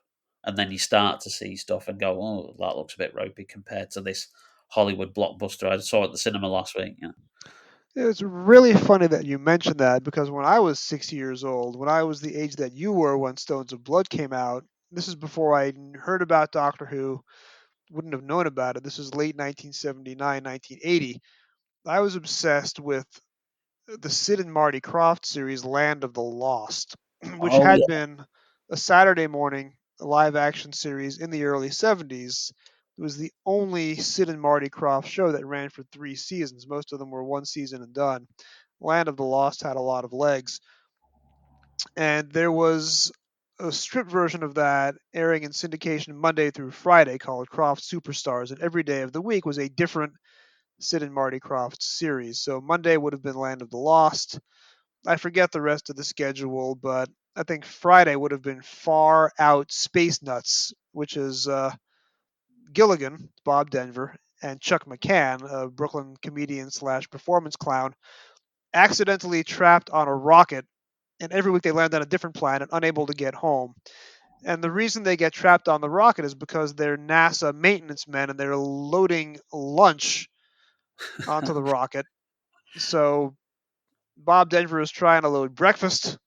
and then you start to see stuff and go, oh, that looks a bit ropey compared to this Hollywood blockbuster I saw at the cinema last week. It's really funny that you mentioned that because when I was 6 years old, when I was the age that you were when Stones of Blood came out, this is before I heard about Doctor Who, wouldn't have known about it. This was late 1979, 1980. I was obsessed with the Sid and Marty Krofft series Land of the Lost, which Oh had yeah, been a Saturday morning live action series in the early 70s. It was the only Sid and Marty Krofft show that ran for 3 seasons. Most of them were one season and done. Land of the Lost had a lot of legs. And there was a strip version of that airing in syndication Monday through Friday called Krofft Superstars. And every day of the week was a different Sid and Marty Krofft series. So Monday would have been Land of the Lost. I forget the rest of the schedule, but I think Friday would have been Far Out Space Nuts, which is Gilligan, Bob Denver, and Chuck McCann, a Brooklyn comedian slash performance clown, accidentally trapped on a rocket, and every week they land on a different planet, unable to get home. And the reason they get trapped on the rocket is because they're NASA maintenance men and they're loading lunch onto the rocket. So Bob Denver is trying to load breakfast.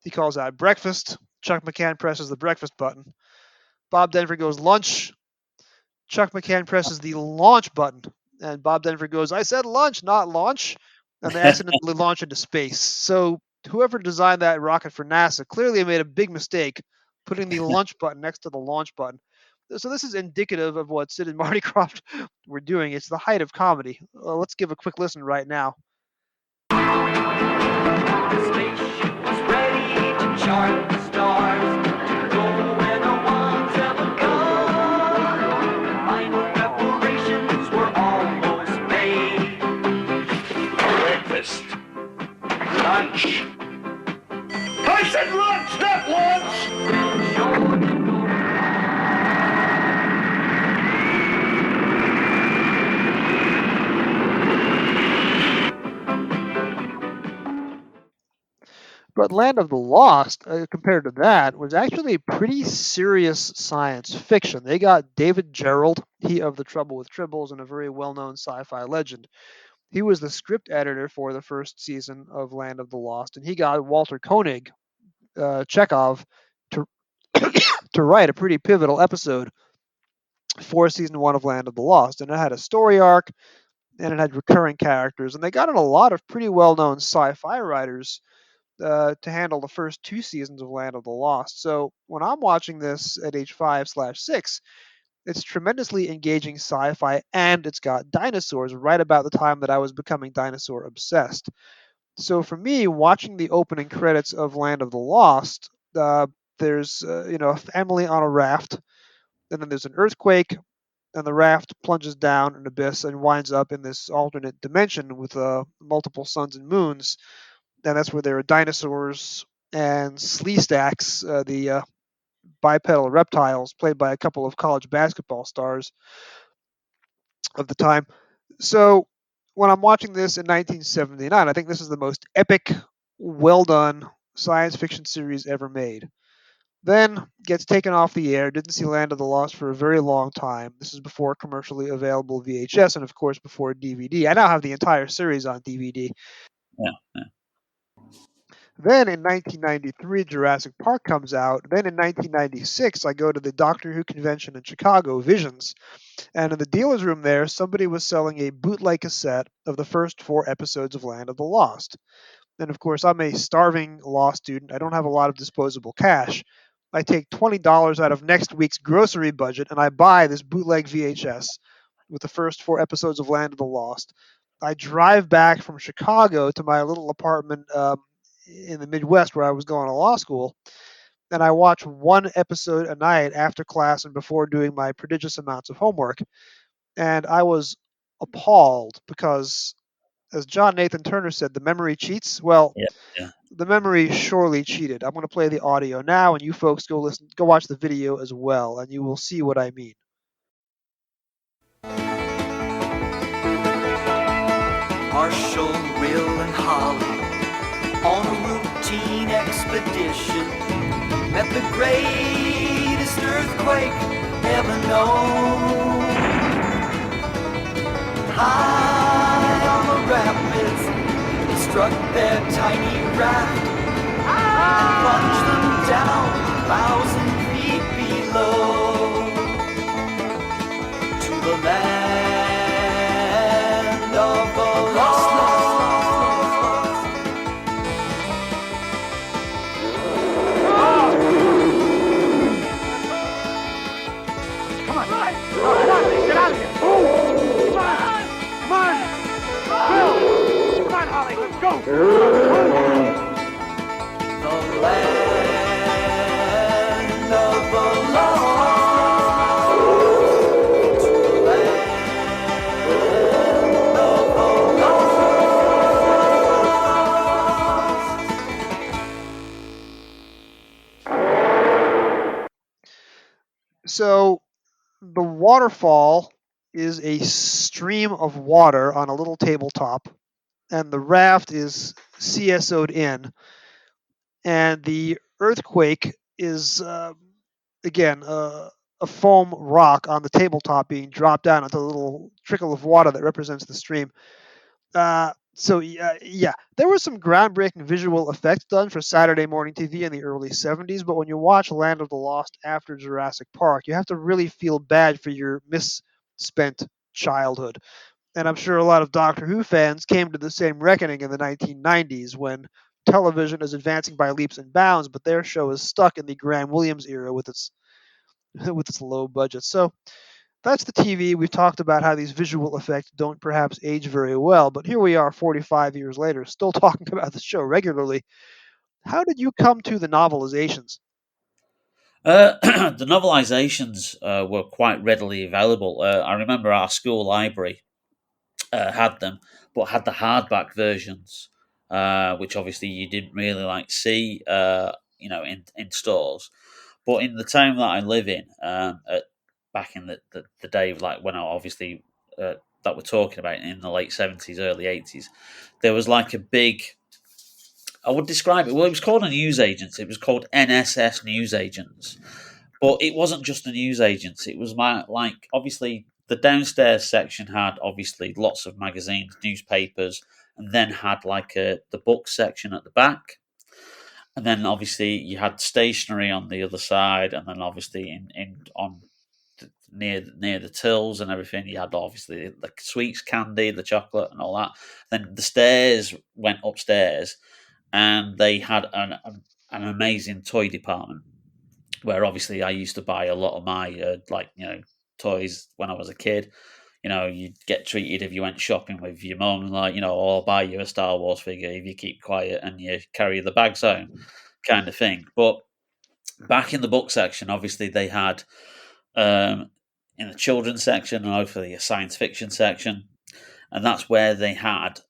He calls out breakfast. Chuck McCann presses the breakfast button. Bob Denver goes lunch. Chuck McCann presses the launch button. And Bob Denver goes, I said lunch, not launch. And they accidentally launch into space. So whoever designed that rocket for NASA clearly made a big mistake putting the lunch button next to the launch button. So this is indicative of what Sid and Marty Krofft were doing. It's the height of comedy. Let's give a quick listen right now. The spaceship was ready to chart the stars, go where no one's ever gone. Final preparations were almost made. Breakfast. Lunch. I said lunch, not lunch! But Land of the Lost, compared to that, was actually pretty serious science fiction. They got David Gerrold, he of The Trouble with Tribbles and a very well-known sci-fi legend. He was the script editor for the first season of Land of the Lost, and he got Walter Koenig, Chekhov, to to write a pretty pivotal episode for season 1 of Land of the Lost. And it had a story arc, and it had recurring characters, and they got in a lot of pretty well-known sci-fi writers to handle the first 2 seasons of Land of the Lost. So when I'm watching this at age 5/6, it's tremendously engaging sci-fi, and it's got dinosaurs right about the time that I was becoming dinosaur obsessed. So for me, watching the opening credits of Land of the Lost, there's a family on a raft, and then there's an earthquake, and the raft plunges down an abyss and winds up in this alternate dimension with multiple suns and moons. And that's where there are dinosaurs and Sleestaks, the bipedal reptiles, played by a couple of college basketball stars of the time. So when I'm watching this in 1979, I think this is the most epic, well-done science fiction series ever made. Then gets taken off the air, didn't see Land of the Lost for a very long time. This is before commercially available VHS and, of course, before DVD. I now have the entire series on DVD. Yeah. Then in 1993, Jurassic Park comes out. Then in 1996, I go to the Doctor Who convention in Chicago, Visions. And in the dealer's room there, somebody was selling a bootleg cassette of the first 4 episodes of Land of the Lost. And of course, I'm a starving law student. I don't have a lot of disposable cash. I take $20 out of next week's grocery budget and I buy this bootleg VHS with the first 4 episodes of Land of the Lost. I drive back from Chicago to my little apartment in the Midwest where I was going to law school, and I watch 1 episode a night after class and before doing my prodigious amounts of homework. And I was appalled because, as John Nathan Turner said, the memory cheats. Well, yeah. The memory surely cheated. I'm going to play the audio now, and you folks go watch the video as well, and you will see what I mean. Marshall, Will, and Holly on a routine expedition met the greatest earthquake ever known. High on the rapids, it struck their tiny raft, plunged them down 1,000 feet below to the land of the lost. Come on, get out of here! Come on! Bill! Come on, Holly, let's go! The land of the lost. To the land of So the waterfall is a stream of water on a little tabletop, and the raft is CSO'd in, and the earthquake is again a foam rock on the tabletop being dropped down into a little trickle of water that represents the stream. Yeah, there was some groundbreaking visual effects done for Saturday morning TV in the early 70s, but when you watch Land of the Lost after Jurassic Park, you have to really feel bad for your misspent childhood. And I'm sure a lot of Doctor Who fans came to the same reckoning in the 1990s when television is advancing by leaps and bounds, but their show is stuck in the Graham Williams era with its with its low budget. So that's the TV. We've talked about how these visual effects don't perhaps age very well, but here we are 45 years later, still talking about the show regularly. How did you come to the novelizations? The novelizations were quite readily available. I remember our school library had them, but had the hardback versions, which obviously you didn't really see, in stores. But in the town that I live in, back in the day of when I obviously that we're talking about in the late 70s, early 80s, there was a big. I would describe it. Well, it was called a news agency. It was called NSS News Agents, but it wasn't just a news agency. It was obviously the downstairs section had obviously lots of magazines, newspapers, and then had the book section at the back, and then obviously you had stationery on the other side, and then obviously near the tills and everything, you had obviously the sweets, candy, the chocolate, and all that. Then the stairs went upstairs, and they had an amazing toy department where obviously I used to buy a lot of my toys when I was a kid. You'd get treated if you went shopping with your mum, or I'll buy you a Star Wars figure if you keep quiet and you carry the bags home, kind of thing. But back in the book section, obviously they had in the children's section and hopefully a science fiction section, and that's where they had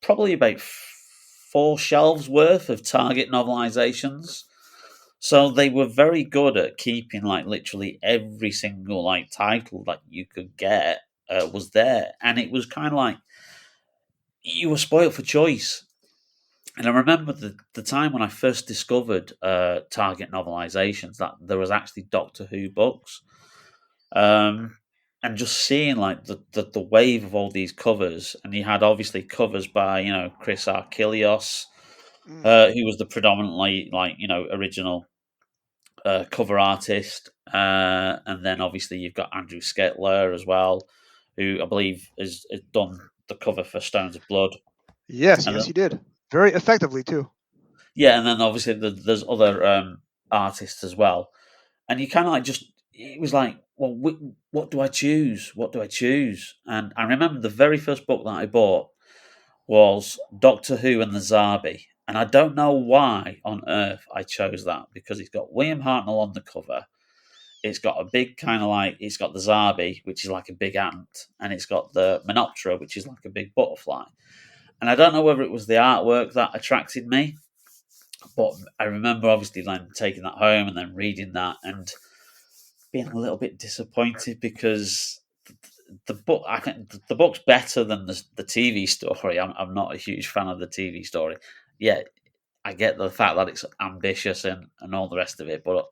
probably about 4 shelves worth of Target novelizations. So they were very good at keeping literally every single title that you could get was there, and it was kind of you were spoiled for choice. And I remember the time when I first discovered Target novelizations, that there was actually Doctor Who books, and just seeing the wave of all these covers, and you had obviously covers by Chris Archilios, who was the predominantly original cover artist, and then obviously you've got Andrew Skilleter as well, who I believe has done the cover for Stones of Blood. Yes, he did very effectively too. Yeah, and then obviously there's other artists as well, and you kind of it was well, what do I choose? What do I choose? And I remember the very first book that I bought was Doctor Who and the Zarbi. And I don't know why on earth I chose that, because it's got William Hartnell on the cover. It's got a big it's got the Zarbi, which is like a big ant, and it's got the Menoptera, which is like a big butterfly. And I don't know whether it was the artwork that attracted me, but I remember obviously taking that home and then reading that and being a little bit disappointed, because the book, I think the book's better than the TV story. I'm not a huge fan of the TV story. Yeah, I get the fact that it's ambitious and all the rest of it, but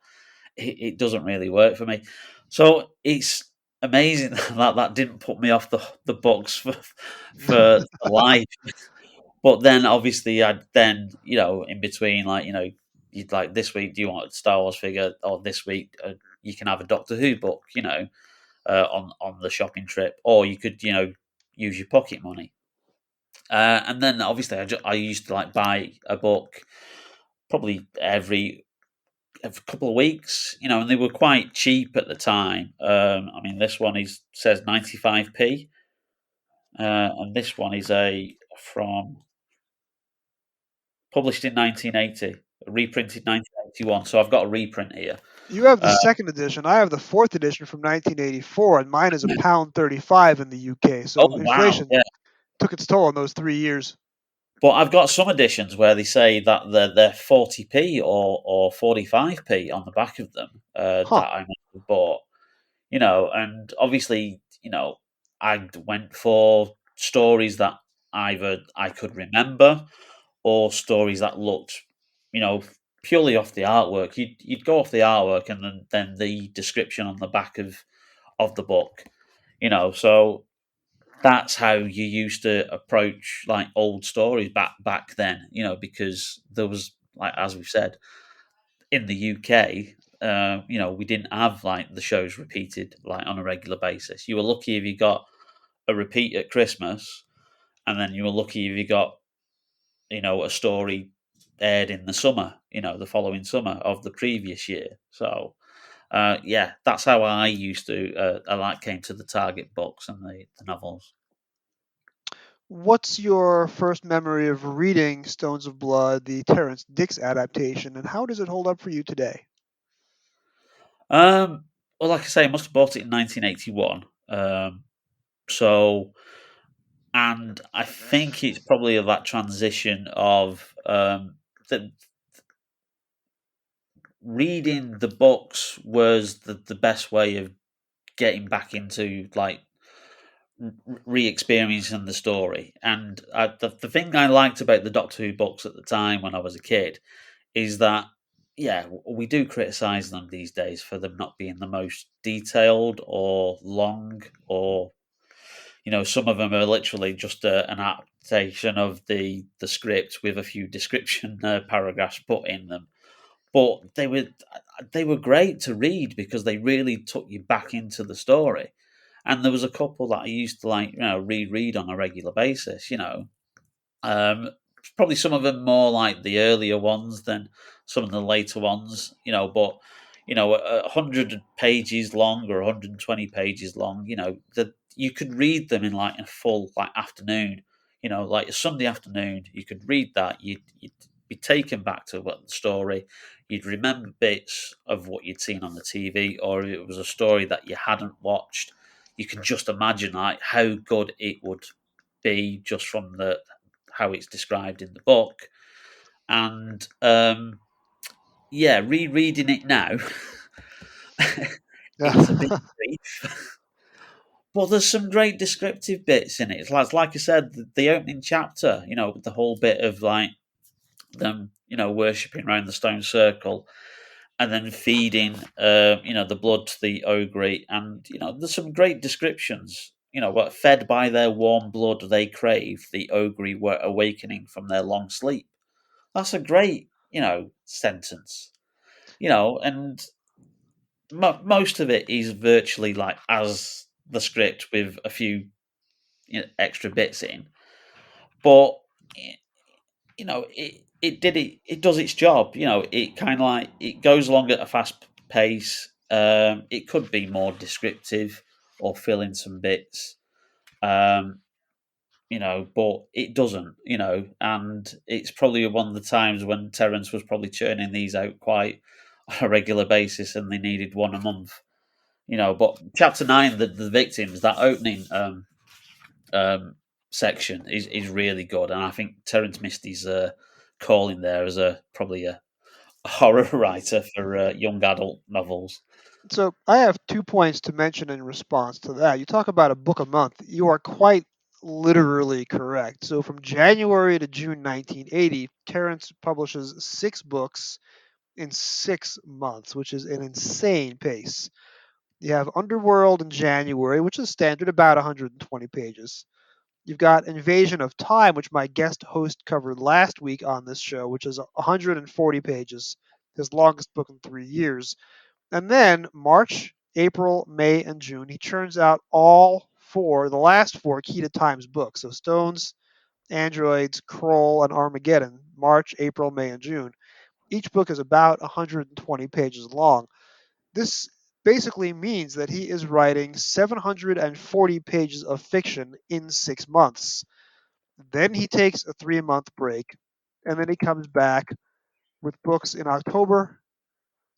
it doesn't really work for me. So it's amazing that didn't put me off the books for life. But then obviously I'd then, in between, you'd this week, do you want a Star Wars figure? Or this week, you can have a Doctor Who book, on the shopping trip, or you could, use your pocket money. And then obviously I used to buy a book probably every couple of weeks, and they were quite cheap at the time. I mean, this one says 95p, and this one is published in 1980, reprinted 1981. So I've got a reprint here. You have the second edition. I have the 4th edition from 1984, and mine is £1.35 in the UK. So inflation took its toll in those 3 years. But I've got some editions where they say that they're 40p or 45p on the back of them that I But and obviously, I went for stories that either I could remember or stories that looked, purely off the artwork. You'd go off the artwork and then the description on the back of the book, So that's how you used to approach like old stories back then, because there was, like, as we've said, in the UK, we didn't have like the shows repeated like on a regular basis. You were lucky if you got a repeat at Christmas, and then you were lucky if you got a story aired in the summer, the following summer of the previous year. So yeah, that's how I used to. I came to the Target books and the novels. What's your first memory of reading Stones of Blood, the Terrence Dicks adaptation, and how does it hold up for you today? Well, like I say, I must have bought it in 1981. So, and I think it's probably of that transition of the reading the books was the best way of getting back into like re-experiencing the story. And the thing I liked about the Doctor Who books at the time when I was a kid is that, yeah, we do criticize them these days for them not being the most detailed or long, or some of them are literally just an adaptation of the script with a few description paragraphs put in them. But they were great to read because they really took you back into the story. And there was a couple that I used to reread on a regular basis. Um, Probably some of them more like the earlier ones than some of the later ones. But 100 pages long or 120 pages long. That you could read them in like a full like afternoon. Like a Sunday afternoon, you could read that. You'd be taken back to what the story. You'd remember bits of what you'd seen on the TV, or if it was a story that you hadn't watched, you can just imagine like how good it would be just from the how it's described in the book. And yeah, rereading it now, it's a bit brief. But there's some great descriptive bits in it. It's like I said, the opening chapter, the whole bit of like them, worshipping around the stone circle and then feeding, the blood to the ogre. And, there's some great descriptions. What fed by their warm blood they crave, the ogre were awakening from their long sleep. That's a great, sentence. And most of it is virtually like as the script with a few extra bits in. But it does its job. It kind of like it goes along at a fast pace. It could be more descriptive or fill in some bits. But it doesn't, and it's probably one of the times when Terence was probably churning these out quite on a regular basis and they needed one a month, But chapter 9, the victims, that opening section is really good, and I think Terence missed his calling there as probably a horror writer for young adult novels. So I have 2 points to mention in response to that. You talk about a book a month. You are quite literally correct. So from January to June 1980, Terence publishes 6 books in 6 months, which is an insane pace. You have Underworld in January, which is standard, about 120 pages. You've got Invasion of Time, which my guest host covered last week on this show, which is 140 pages, his longest book in 3 years. And then March, April, May, and June, he churns out the last 4 Key to Times books. So Stones, Androids, Kroll, and Armageddon, March, April, May, and June. Each book is about 120 pages long. This basically means that he is writing 740 pages of fiction in 6 months. Then he takes a 3-month break, and then he comes back with books in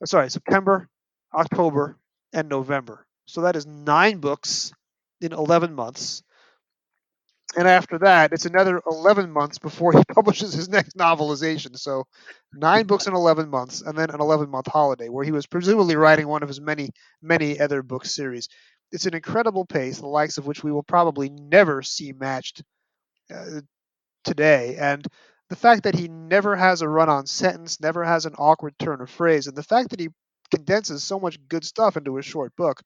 September, October, and November. So that is 9 books in 11 months. And after that, it's another 11 months before he publishes his next novelization. So 9 books in 11 months, and then an 11-month holiday, where he was presumably writing one of his many, many other book series. It's an incredible pace, the likes of which we will probably never see matched uh, today. And the fact that he never has a run-on sentence, never has an awkward turn of phrase, and the fact that he condenses so much good stuff into a short book.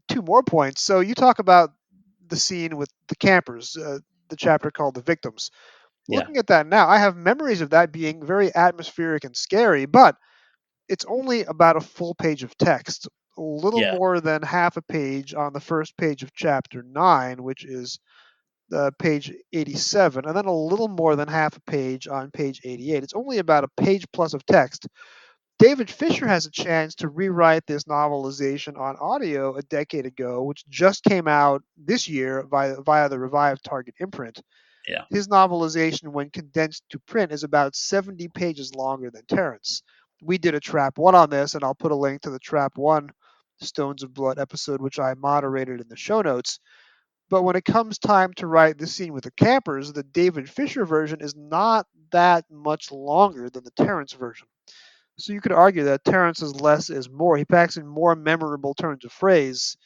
2 more points. So you talk about the scene with the campers, the chapter called "The Victims." Yeah. Looking at that now, I have memories of that being very atmospheric and scary, but it's only about a full page of text, a little Yeah. more than half a page on the first page of chapter 9, which is page 87, and then a little more than half a page on page 88. It's only about a page plus of text. David Fisher has a chance to rewrite this novelization on audio a decade ago, which just came out this year via the revived Target imprint. Yeah. His novelization, when condensed to print, is about 70 pages longer than Terrence. We did a Trap 1 on this, and I'll put a link to the Trap 1 Stones of Blood episode, which I moderated in the show notes. But when it comes time to write the scene with the campers, the David Fisher version is not that much longer than the Terrence version. So you could argue that Terrence's less is more. He packs in more memorable turns of phrase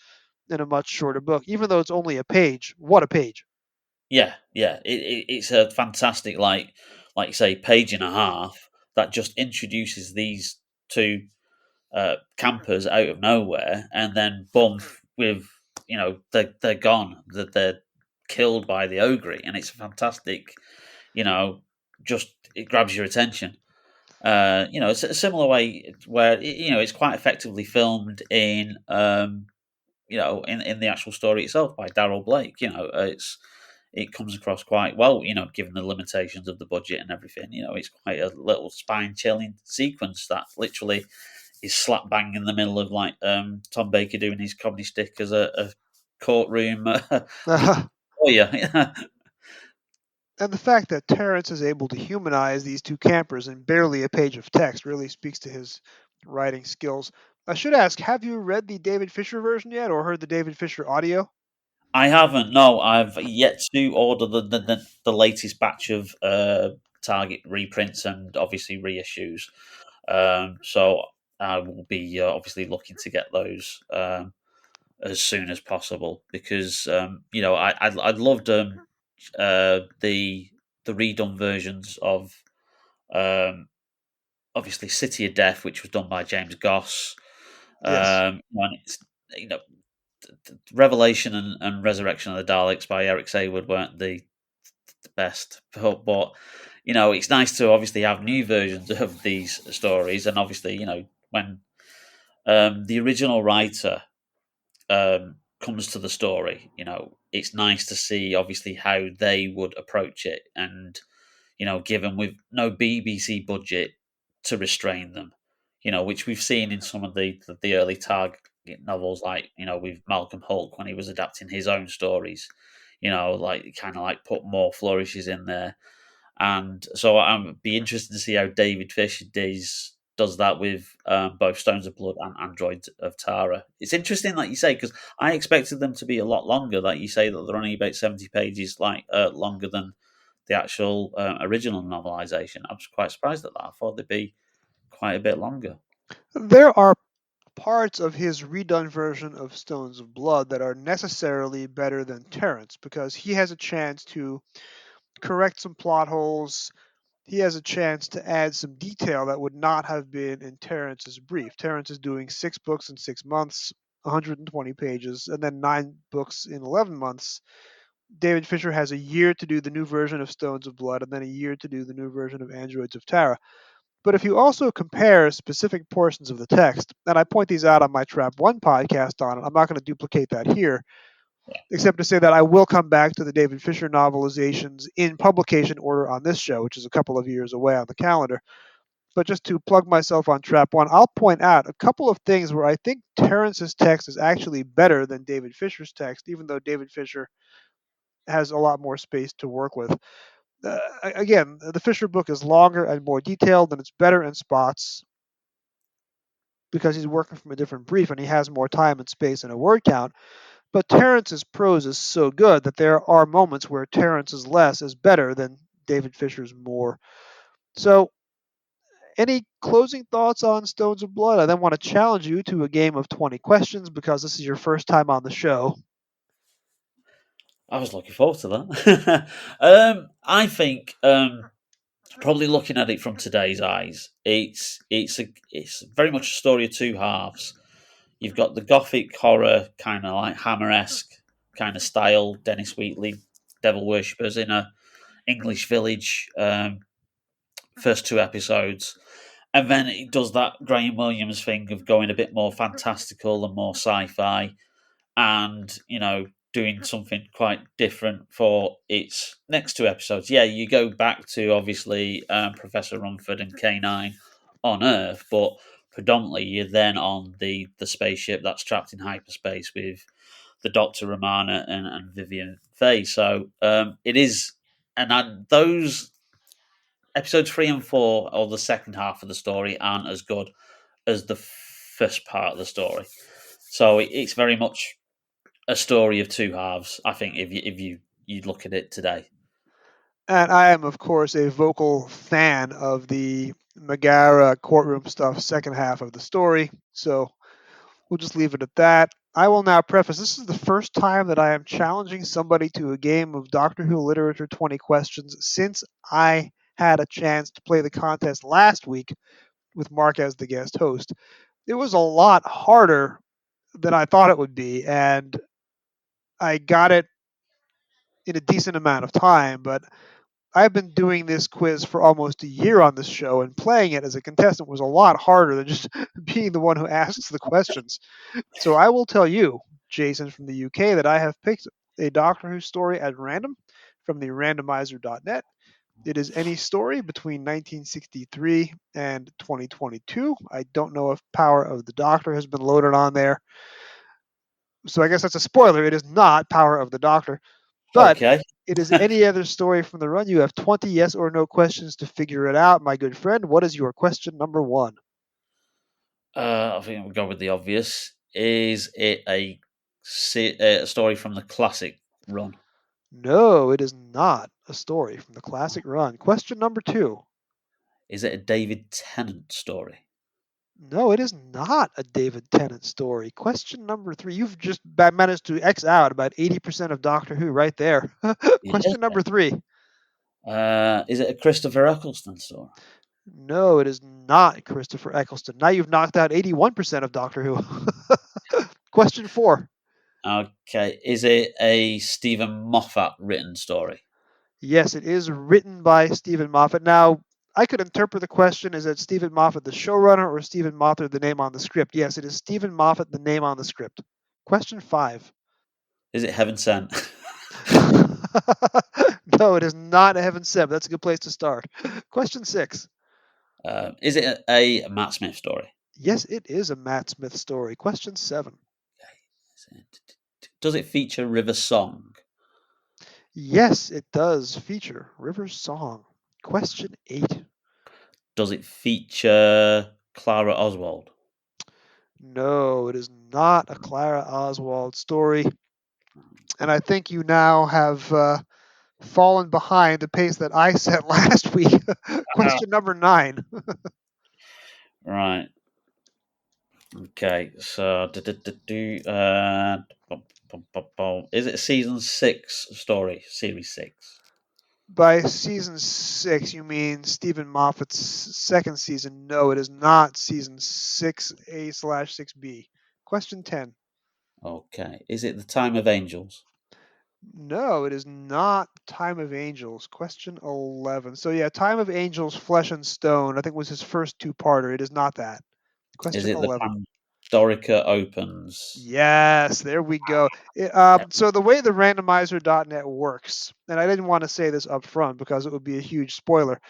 in a much shorter book, even though it's only a page. What a page! Yeah, yeah. It's a fantastic, like you say, page and a half that just introduces these two campers out of nowhere, and then boom, with they're gone, that they're killed by the ogre, and it's fantastic. Just it grabs your attention. It's a similar way where it's quite effectively filmed in in the actual story itself by Darrell Blake. It comes across quite well, given the limitations of the budget and everything. It's quite a little spine chilling sequence that literally is slap bang in the middle of like Tom Baker doing his comedy stick as a courtroom lawyer. And the fact that Terrence is able to humanize these two campers in barely a page of text really speaks to his writing skills. I should ask, have you read the David Fisher version yet or heard the David Fisher audio? I haven't. No, I've yet to order the latest batch of Target reprints and obviously reissues. So I will be obviously looking to get those as soon as possible because I'd loved the redone versions of obviously City of Death, which was done by James Goss. Yes. And it's Revelation and Resurrection of the Daleks by Eric Saywood weren't the best, but it's nice to obviously have new versions of these stories, and obviously when the original writer comes to the story, it's nice to see obviously how they would approach it, and given with no BBC budget to restrain them, which we've seen in some of the early Target novels, like with Malcolm Hulk when he was adapting his own stories, like kind of like put more flourishes in there, and so I'm be interested to see how David Fisher does that with both Stones of Blood and Android of Tara. It's interesting, like you say, because I expected them to be a lot longer. Like you say, that they're only about 70 pages, like longer than the actual original novelization. I was quite surprised at that. I thought they'd be quite a bit longer. There are parts of his redone version of Stones of Blood that are necessarily better than Terrence because he has a chance to correct some plot holes. He has a chance to add some detail that would not have been in Terrence's brief. Terrence is doing 6 books in 6 months, 120 pages, and then 9 books in 11 months. David Fisher has a year to do the new version of Stones of Blood and then a year to do the new version of Androids of Tara. But if you also compare specific portions of the text, and I point these out on my Trap 1 podcast on it, I'm not going to duplicate that here, except to say that I will come back to the David Fisher novelizations in publication order on this show, which is a couple of years away on the calendar. But just to plug myself on Trap 1, I'll point out a couple of things where I think Terrence's text is actually better than David Fisher's text, even though David Fisher has a lot more space to work with. Again, the Fisher book is longer and more detailed, and it's better in spots because he's working from a different brief and he has more time and space and a word count. But Terrence's prose is so good that there are moments where Terrence's less is better than David Fisher's more. So, any closing thoughts on Stones of Blood? I then want to challenge you to a game of 20 questions because this is your first time on the show. I was looking forward to that. I think probably looking at it from today's eyes, it's very much a story of two halves. You've got the gothic horror kind of like Hammer-esque kind of style, Dennis Wheatley, devil worshippers in a English village. First two episodes, and then it does that Graham Williams thing of going a bit more fantastical and more sci-fi, and doing something quite different for its next two episodes. Yeah, you go back to obviously Professor Rumford and K9 on Earth, but predominantly you're then on the spaceship that's trapped in hyperspace with the Doctor, Romana, and Vivian Faye. So it is, and those episodes 3 and 4, or the second half of the story, aren't as good as the first part of the story. So it's very much a story of two halves, I think, if you look at it today. And I am, of course, a vocal fan of the Megara courtroom stuff, second half of the story. So we'll just leave it at that. I will now preface, this is the first time that I am challenging somebody to a game of Doctor Who Literature 20 questions since I had a chance to play the contest last week with Mark as the guest host. It was a lot harder than I thought it would be, and I got it in a decent amount of time, but I've been doing this quiz for almost a year on this show, and playing it as a contestant was a lot harder than just being the one who asks the questions. So I will tell you, Jason from the UK, that I have picked a Doctor Who story at random from the randomizer.net. It is any story between 1963 and 2022. I don't know if Power of the Doctor has been loaded on there. So I guess that's a spoiler. It is not Power of the Doctor. But Okay. it is any other story from the run. You have 20 yes or no questions to figure it out, my good friend. What is your question number one? I think we'll go with the obvious. Is it a story from the classic run? No, it is not a story from the classic run. Question number two. Is it a David Tennant story? No, it is not a David Tennant story. Question number three. You've just managed to X out about 80% of Doctor Who right there. Question number three. Is it a Christopher Eccleston story? No, it is not Christopher Eccleston. Now you've knocked out 81% of Doctor Who. Question four. Okay. Is it a Stephen Moffat written story? Yes, it is written by Stephen Moffat. Now, I could interpret the question, is it Stephen Moffat, the showrunner, or Stephen Moffat, the name on the script? Yes, it is Stephen Moffat, the name on the script. Question five. Is it Heaven Sent? No, it is not a Heaven Sent. That's a good place to start. Question six. Is it a Matt Smith story? Yes, it is a Matt Smith story. Question seven. Does it feature River Song? Yes, it does feature River Song. Question eight. Does it feature Clara Oswald? No, it is not a Clara Oswald story. And I think you now have fallen behind the pace that I set last week. Question number 9. Right. Okay. So, is it a season 6 story? Series 6? By season 6, you mean Stephen Moffat's second season? No, it is not season 6A/6B. Question 10. Okay. Is it The Time of Angels? No, it is not Time of Angels. Question 11. So yeah, Time of Angels, Flesh and Stone, I think was his first two-parter. It is not that. Question Is it 11. The Pandorica Opens? Yes, there we go. So the way the randomizer.net works, and I didn't want to say this up front because it would be a huge spoiler,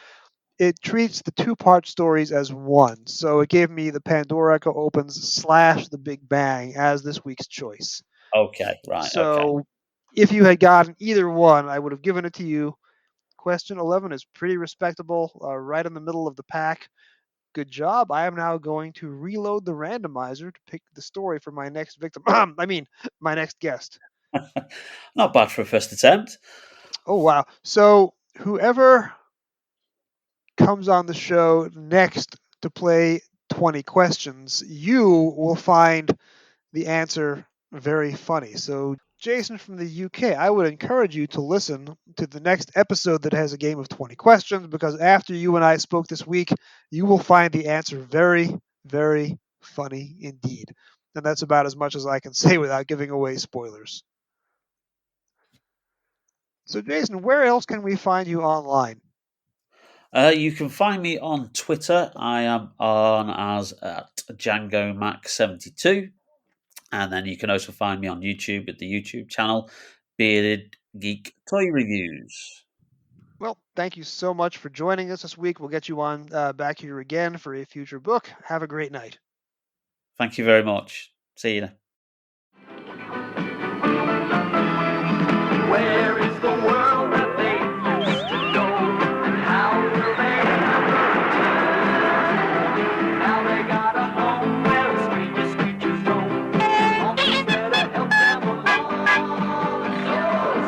it treats the two-part stories as one. So it gave me the Pandorica Opens / the Big Bang as this week's choice. Okay, right. So if you had gotten either one, I would have given it to you. Question 11 is pretty respectable, right in the middle of the pack. Good job. I am now going to reload the randomizer to pick the story for my next victim. My next guest. Not bad for a first attempt. Oh, wow. So whoever comes on the show next to play 20 questions, you will find the answer very funny. So, Jason from the UK, I would encourage you to listen to the next episode that has a game of 20 questions, because after you and I spoke this week, you will find the answer very, very funny indeed. And that's about as much as I can say without giving away spoilers. So, Jason, where else can we find you online? You can find me on Twitter. I am on as at DjangoMac72. And then you can also find me on YouTube at the YouTube channel Bearded Geek Toy Reviews. Well, thank you so much for joining us this week. We'll get you on back here again for a future book. Have a great night. Thank you very much. See you. Where is the world that they used to know? And how will they ever return? Now they got a home where the strangest creatures roam. Something better help them along. So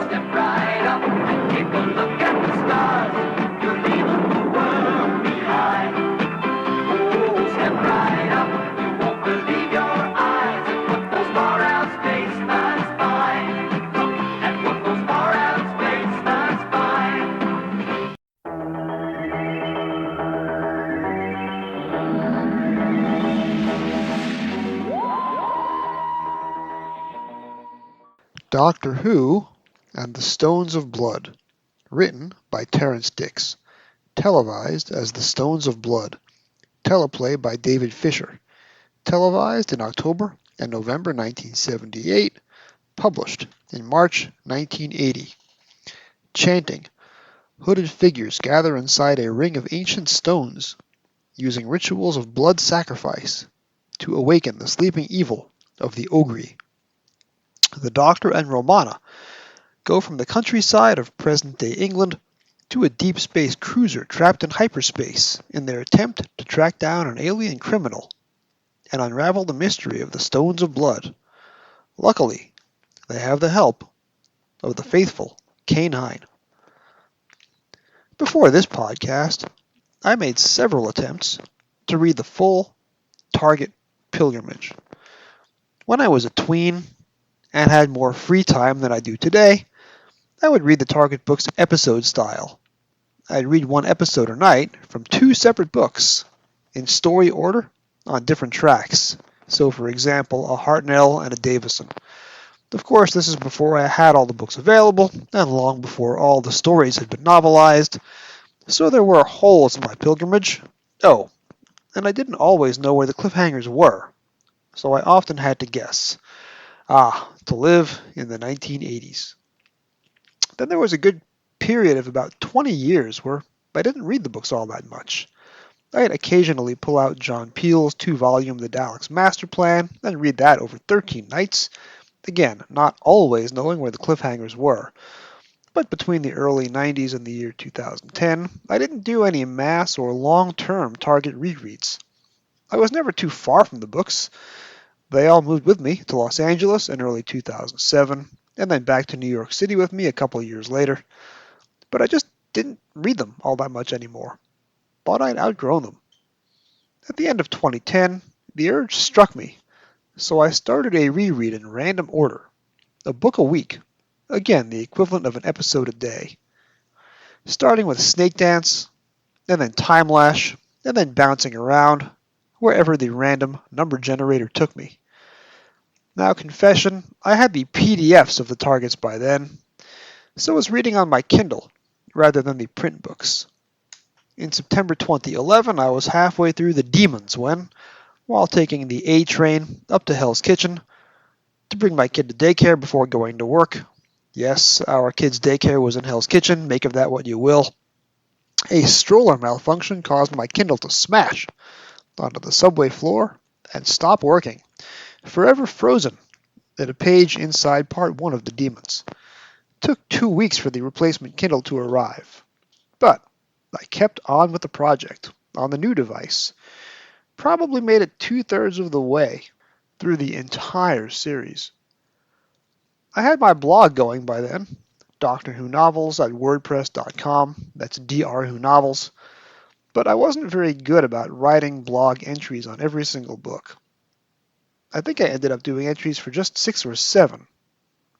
step right up and take a look at the stars. You're leaving the world behind. Oh, step right up, you won't believe your eyes at what those far-out spacemen find. At what those far-out spacemen find. Doctor Who and the Stones of Blood. Written by Terrence Dix. Televised as The Stones of Blood. Teleplay by David Fisher. Televised in October and November 1978. Published in March 1980. Chanting. Hooded figures gather inside a ring of ancient stones, using rituals of blood sacrifice to awaken the sleeping evil of the Ogre. The Doctor and Romana go from the countryside of present-day England to a deep space cruiser trapped in hyperspace in their attempt to track down an alien criminal and unravel the mystery of the Stones of Blood. Luckily, they have the help of the faithful Hines. Before this podcast, I made several attempts to read the full Target Pilgrimage. When I was a tween and had more free time than I do today, I would read the Target books episode style. I'd read one episode a night from two separate books, in story order, on different tracks. So, for example, a Hartnell and a Davison. Of course, this is before I had all the books available, and long before all the stories had been novelized, so there were holes in my pilgrimage. Oh, and I didn't always know where the cliffhangers were, so I often had to guess. To live in the 1980s. Then there was a good period of about 20 years where I didn't read the books all that much. I'd occasionally pull out John Peel's 2-volume The Daleks Master Plan and read that over 13 nights. Again, not always knowing where the cliffhangers were. But between the early 90s and the year 2010, I didn't do any mass or long-term Target rereads. I was never too far from the books. They all moved with me to Los Angeles in early 2007, and then back to New York City with me a couple of years later. But I just didn't read them all that much anymore. Thought I'd outgrown them. At the end of 2010, the urge struck me, so I started a reread in random order. A book a week. Again, the equivalent of an episode a day. Starting with Snake Dance, and then Time Lash, and then bouncing around, wherever the random number generator took me. Now, confession, I had the PDFs of the targets by then, so I was reading on my Kindle rather than the print books. In September 2011, I was halfway through The Demons when, while taking the A train up to Hell's Kitchen to bring my kid to daycare before going to work, yes, our kid's daycare was in Hell's Kitchen, make of that what you will, a stroller malfunction caused my Kindle to smash onto the subway floor and stop working, forever frozen at a page inside part 1 of The Demons. It took 2 weeks for the replacement Kindle to arrive, but I kept on with the project on the new device, probably made it 2/3 of the way through the entire series. I had my blog going by then, Doctor Who Novels at WordPress.com, that's DrWho Novels, but I wasn't very good about writing blog entries on every single book. I think I ended up doing entries for just 6 or 7,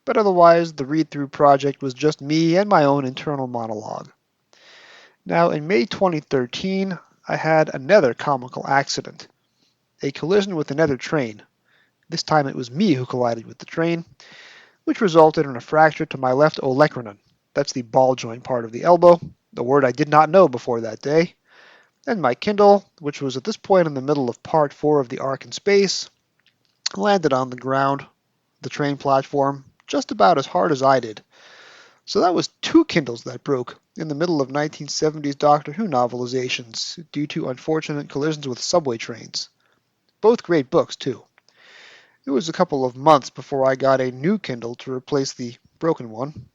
but otherwise the read-through project was just me and my own internal monologue. Now, in May 2013, I had another comical accident, a collision with another train. This time it was me who collided with the train, which resulted in a fracture to my left olecranon. That's the ball joint part of the elbow, the word I did not know before that day. And my Kindle, which was at this point in the middle of part 4 of the arc in space, landed on the ground, the train platform, just about as hard as I did. So that was 2 Kindles that broke in the middle of 1970s Doctor Who novelizations due to unfortunate collisions with subway trains. Both great books, too. It was a couple of months before I got a new Kindle to replace the broken one,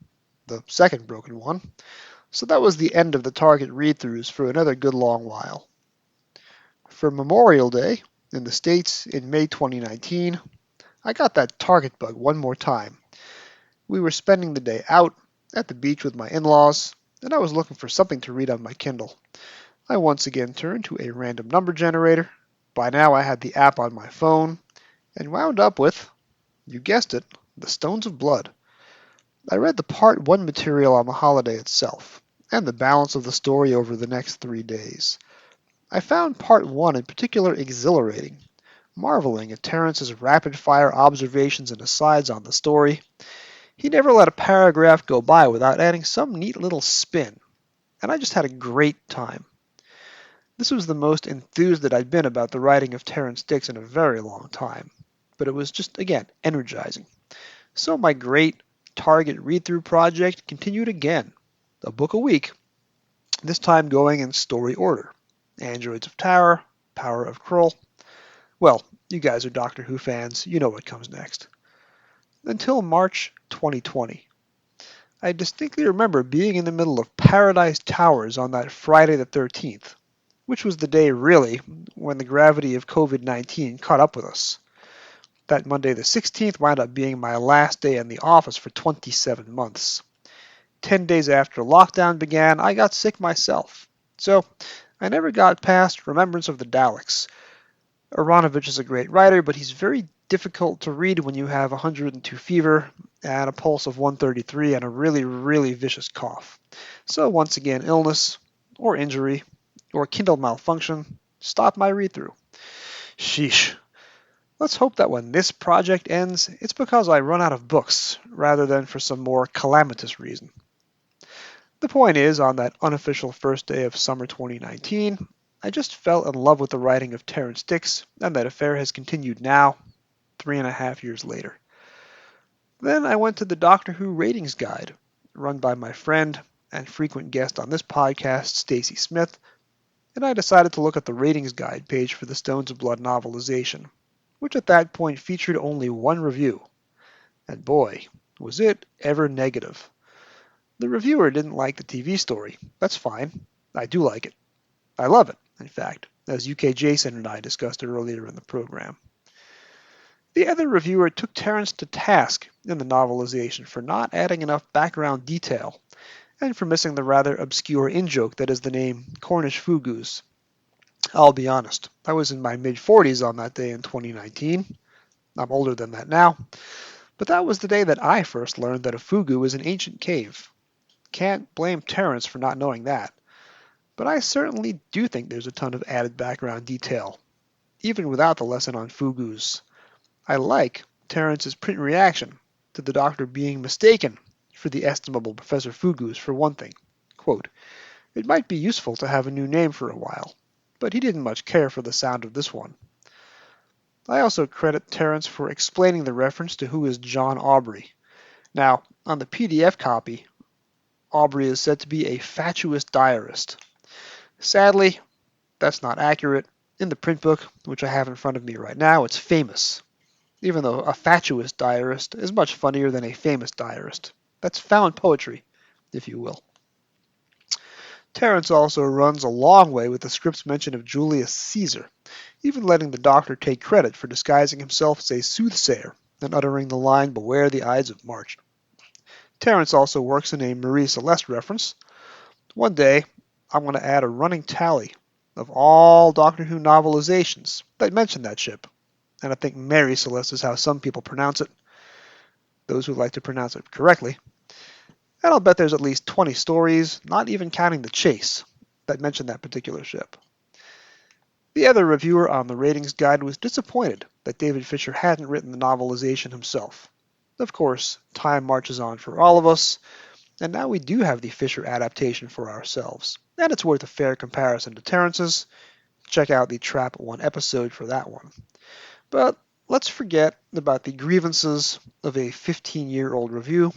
the second broken one, so that was the end of the Target read-throughs for another good long while. For Memorial Day, in the States in May 2019, I got that Target bug one more time. We were spending the day out at the beach with my in-laws, and I was looking for something to read on my Kindle. I once again turned to a random number generator. By now I had the app on my phone, and wound up with, you guessed it, The Stones of Blood. I read the Part 1 material on the holiday itself, and the balance of the story over the next 3 days. I found Part 1 in particular exhilarating, marveling at Terrence's rapid-fire observations and asides on the story. He never let a paragraph go by without adding some neat little spin, and I just had a great time. This was the most enthused that I'd been about the writing of Terrence Dicks in a very long time, but it was just, again, energizing. So my great Target read-through project continued again, a book a week, this time going in story order. Androids of Terror, Power of Krull. Well, you guys are Doctor Who fans, you know what comes next. Until March 2020. I distinctly remember being in the middle of Paradise Towers on that Friday the 13th, which was the day, really, when the gravity of COVID-19 caught up with us. That Monday the 16th wound up being my last day in the office for 27 months. 10 days after lockdown began, I got sick myself. So, I never got past Remembrance of the Daleks. Aronovich is a great writer, but he's very difficult to read when you have 102 fever and a pulse of 133 and a really, really vicious cough. So once again, illness, or injury, or Kindle malfunction stopped my read-through. Sheesh. Let's hope that when this project ends, it's because I run out of books, rather than for some more calamitous reason. The point is, on that unofficial first day of summer 2019, I just fell in love with the writing of Terrence Dicks, and that affair has continued now, 3.5 years later. Then I went to the Doctor Who Ratings Guide, run by my friend and frequent guest on this podcast, Stacey Smith, and I decided to look at the Ratings Guide page for the Stones of Blood novelization, which at that point featured only one review. And boy, was it ever negative. The reviewer didn't like the TV story. That's fine. I do like it. I love it, in fact, as UK Jason and I discussed earlier in the program. The other reviewer took Terrence to task in the novelization for not adding enough background detail, and for missing the rather obscure in-joke that is the name Cornish Fugus. I'll be honest, I was in my mid-40s on that day in 2019. I'm older than that now. But that was the day that I first learned that a fugu is an ancient cave. Can't blame Terrence for not knowing that. But I certainly do think there's a ton of added background detail, even without the lesson on fugus. I like Terrence's print reaction to the Doctor being mistaken for the estimable Professor Fugus for one thing. Quote, "It might be useful to have a new name for a while, but he didn't much care for the sound of this one." I also credit Terrence for explaining the reference to who is John Aubrey. Now, on the PDF copy, Aubrey is said to be a fatuous diarist. Sadly, that's not accurate. In the print book, which I have in front of me right now, it's famous. Even though a fatuous diarist is much funnier than a famous diarist. That's found poetry, if you will. Terence also runs a long way with the script's mention of Julius Caesar, even letting the Doctor take credit for disguising himself as a soothsayer and uttering the line, "Beware the Ides of March." Terence also works in a Marie Celeste reference. One day, I want to add a running tally of all Doctor Who novelizations that mention that ship. And I think Mary Celeste is how some people pronounce it, those who like to pronounce it correctly. And I'll bet there's at least 20 stories, not even counting The Chase, that mention that particular ship. The other reviewer on the ratings guide was disappointed that David Fisher hadn't written the novelization himself. Of course, time marches on for all of us, and now we do have the Fisher adaptation for ourselves, and it's worth a fair comparison to Terence's. Check out the Trap 1 episode for that one. But let's forget about the grievances of a 15-year-old review,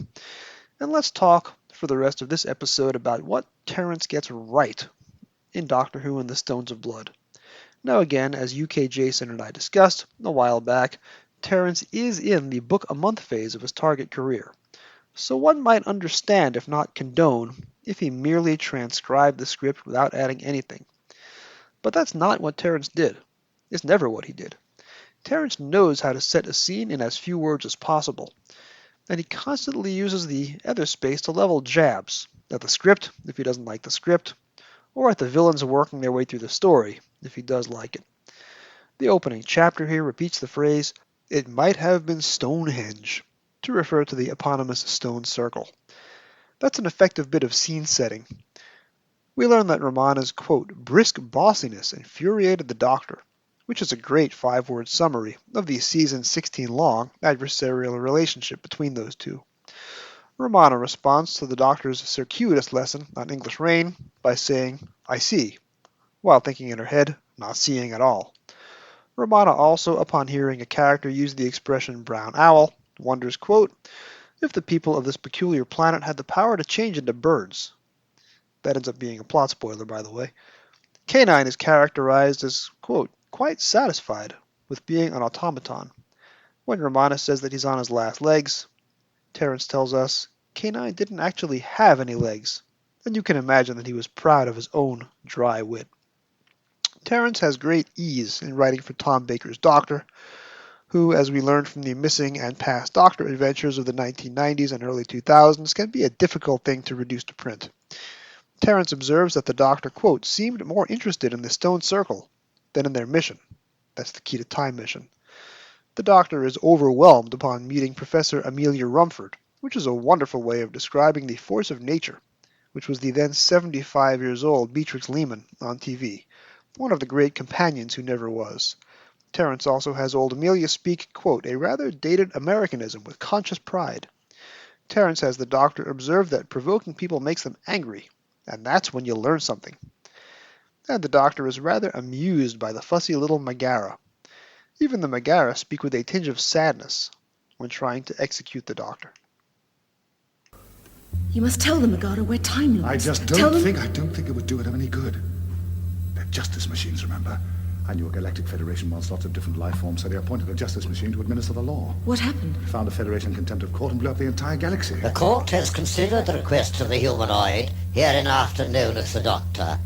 and let's talk for the rest of this episode about what Terence gets right in Doctor Who and the Stones of Blood. Now again, as UK Jason and I discussed a while back, Terence is in the book-a-month phase of his Target career, so one might understand, if not condone, if he merely transcribed the script without adding anything. But that's not what Terence did. It's never what he did. Terence knows how to set a scene in as few words as possible, and he constantly uses the other space to level jabs at the script, if he doesn't like the script, or at the villains working their way through the story, if he does like it. The opening chapter here repeats the phrase, "It might have been Stonehenge," to refer to the eponymous stone circle. That's an effective bit of scene setting. We learn that Romana's, quote, "brisk bossiness infuriated the Doctor," which is a great 5-word summary of the season 16-long adversarial relationship between those two. Romana responds to the Doctor's circuitous lesson on English rain by saying, "I see," while thinking in her head, not seeing at all. Romana also, upon hearing a character use the expression brown owl, wonders, quote, if the people of this peculiar planet had the power to change into birds. That ends up being a plot spoiler, by the way. K9 is characterized as, quote, quite satisfied with being an automaton. When Romana says that he's on his last legs, Terence tells us K9 didn't actually have any legs, and you can imagine that he was proud of his own dry wit. Terence has great ease in writing for Tom Baker's Doctor, who, as we learned from the missing and past Doctor adventures of the 1990s and early 2000s, can be a difficult thing to reduce to print. Terence observes that the Doctor, quote, seemed more interested in the Stone Circle than in their mission. That's the key to Time mission. The Doctor is overwhelmed upon meeting Professor Amelia Rumford, which is a wonderful way of describing the force of nature, which was the then 75 years old Beatrix Lehman on TV, one of the great companions who never was. Terence also has old Amelia speak, quote, a rather dated Americanism with conscious pride. Terence has the Doctor observe that provoking people makes them angry, and that's when you learn something. And the Doctor is rather amused by the fussy little Megara. Even the Megara speak with a tinge of sadness when trying to execute the Doctor. You must tell them, Megara, we're time lords. I don't think it would do them any good. They're justice machines, remember? I knew a Galactic Federation wants lots of different life forms, so they appointed a justice machine to administer the law. What happened? They found the Federation contempt of court and blew up the entire galaxy. The court has considered the request of the humanoid, hereinafter known as the Doctor.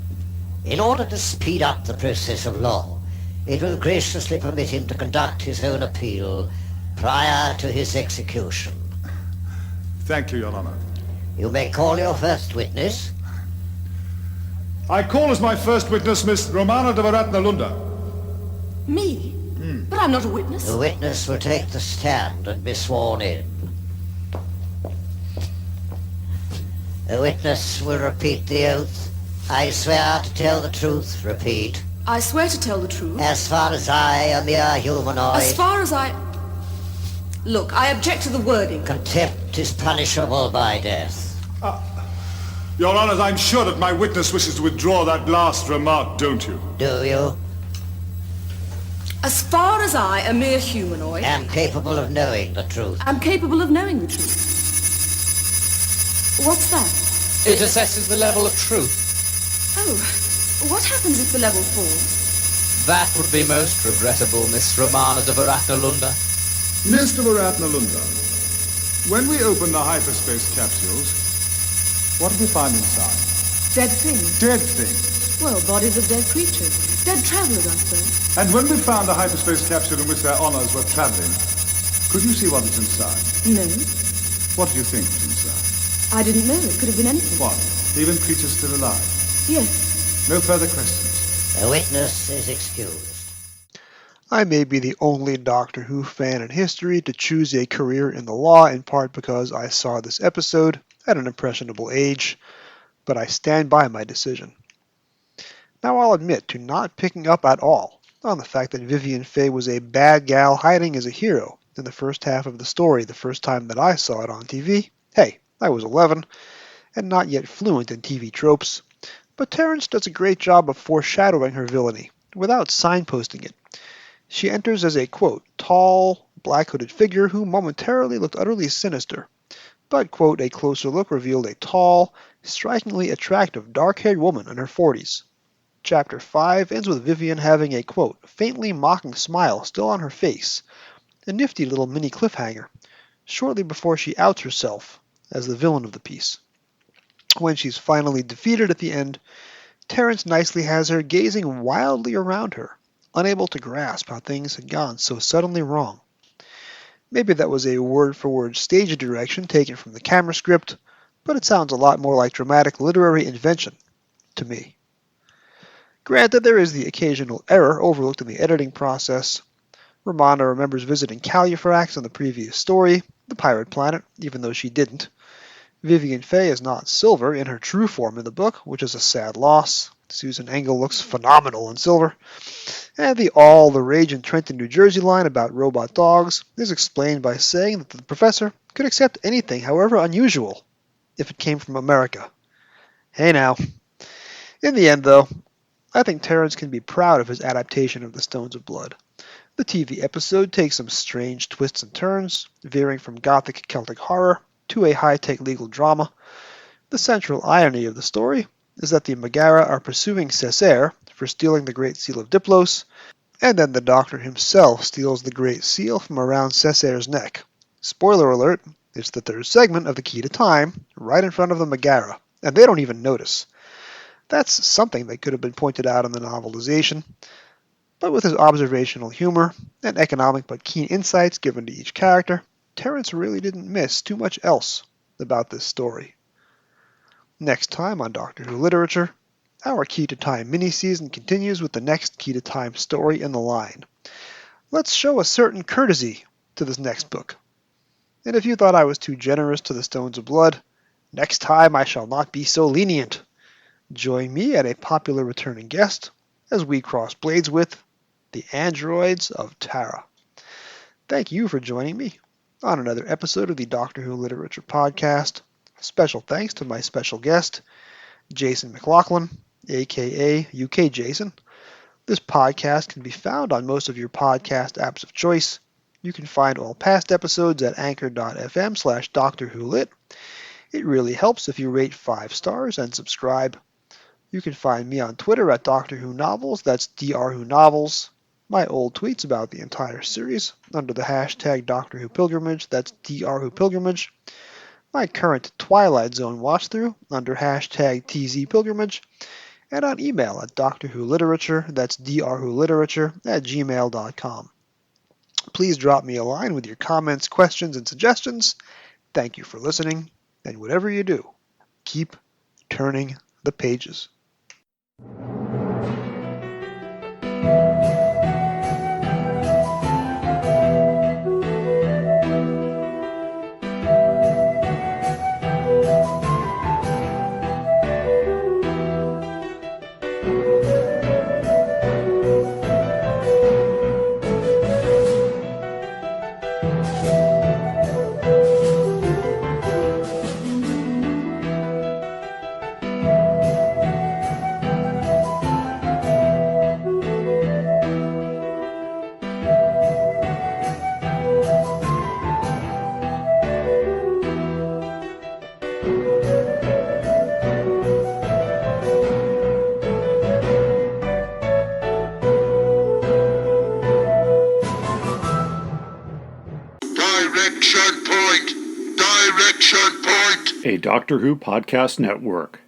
In order to speed up the process of law, it will graciously permit him to conduct his own appeal prior to his execution. Thank you, Your Honor. You may call your first witness. I call as my first witness Miss Romana de Varatnalunda. Me? But I'm not a witness. The witness will take the stand and be sworn in. The witness will repeat the oath. I swear to tell the truth, repeat. I swear to tell the truth. As far as I, a mere humanoid... As far as I... Look, I object to the wording. Contempt is punishable by death. Your Honor, I'm sure that my witness wishes to withdraw that last remark, don't you? Do you? As far as I, a mere humanoid... am capable of knowing the truth. I'm capable of knowing the truth. What's that? It assesses the level of truth. Oh, what happens if the level falls? That would be most regrettable, Miss Romana de Varatnalunda. Mr. Varatnalunda, when we open the hyperspace capsules, what do we find inside? Dead things? Dead things. Well, bodies of dead creatures. Dead travelers, I suppose. And when we found the hyperspace capsule in which their honors were traveling, could you see what was inside? No. What do you think was inside? I didn't know. It could have been anything. What? Even creatures still alive? Yes. No further questions. The witness is excused. I may be the only Doctor Who fan in history to choose a career in the law, in part because I saw this episode at an impressionable age, but I stand by my decision. Now I'll admit to not picking up at all on the fact that Vivian Faye was a bad gal hiding as a hero in the first half of the story the first time that I saw it on TV. Hey, I was 11 and not yet fluent in TV tropes, but Terrence does a great job of foreshadowing her villainy without signposting it. She enters as a, quote, tall, black-hooded figure who momentarily looked utterly sinister, but, quote, a closer look revealed a tall, strikingly attractive dark-haired woman in her 40s. Chapter 5 ends with Vivian having a, quote, faintly mocking smile still on her face, a nifty little mini cliffhanger, shortly before she outs herself as the villain of the piece. When she's finally defeated at the end, Terrence nicely has her gazing wildly around her, unable to grasp how things had gone so suddenly wrong. Maybe that was a word-for-word stage direction taken from the camera script, but it sounds a lot more like dramatic literary invention to me. Granted, there is the occasional error overlooked in the editing process. Romana remembers visiting Calufrax in the previous story, the pirate planet, even though she didn't. Vivian Faye is not Silver in her true form in the book, which is a sad loss. Susan Engel looks phenomenal in Silver. And the All the Rage in Trenton, New Jersey line about robot dogs is explained by saying that the professor could accept anything, however unusual, if it came from America. Hey now. In the end, though, I think Terrence can be proud of his adaptation of The Stones of Blood. The TV episode takes some strange twists and turns, veering from gothic Celtic horror to a high-tech legal drama. The central irony of the story is that the Megara are pursuing Cessair for stealing the Great Seal of Diplos, and then the Doctor himself steals the Great Seal from around Cessair's neck. Spoiler alert, it's the third segment of the Key to Time, right in front of the Megara, and they don't even notice. That's something that could have been pointed out in the novelization, but with his observational humor and economic but keen insights given to each character, Terrence really didn't miss too much else about this story. Next time on Doctor Who Literature, our Key to Time mini-season continues with the next Key to Time story in the line. Let's show a certain courtesy to this next book. And if you thought I was too generous to the Stones of Blood, next time I shall not be so lenient. Join me and a popular returning guest as we cross blades with the Androids of Tara. Thank you for joining me on another episode of the Doctor Who Literature Podcast. Special thanks to my special guest, Jason McLaughlin, aka UK Jason. This podcast can be found on most of your podcast apps of choice. You can find all past episodes at anchor.fm/DoctorWhoLit. It really helps if you rate 5 stars and subscribe. You can find me on Twitter at Doctor Who Novels, that's DrWho Novels. My old tweets about the entire series under the hashtag Doctor Who Pilgrimage, that's DrWho Pilgrimage. My current Twilight Zone watch-through under hashtag TZ Pilgrimage. And on email at DoctorWhoLiterature, that's DrWhoLiterature @gmail.com. Please drop me a line with your comments, questions, and suggestions. Thank you for listening, and whatever you do, keep turning the pages. A Doctor Who Podcast Network.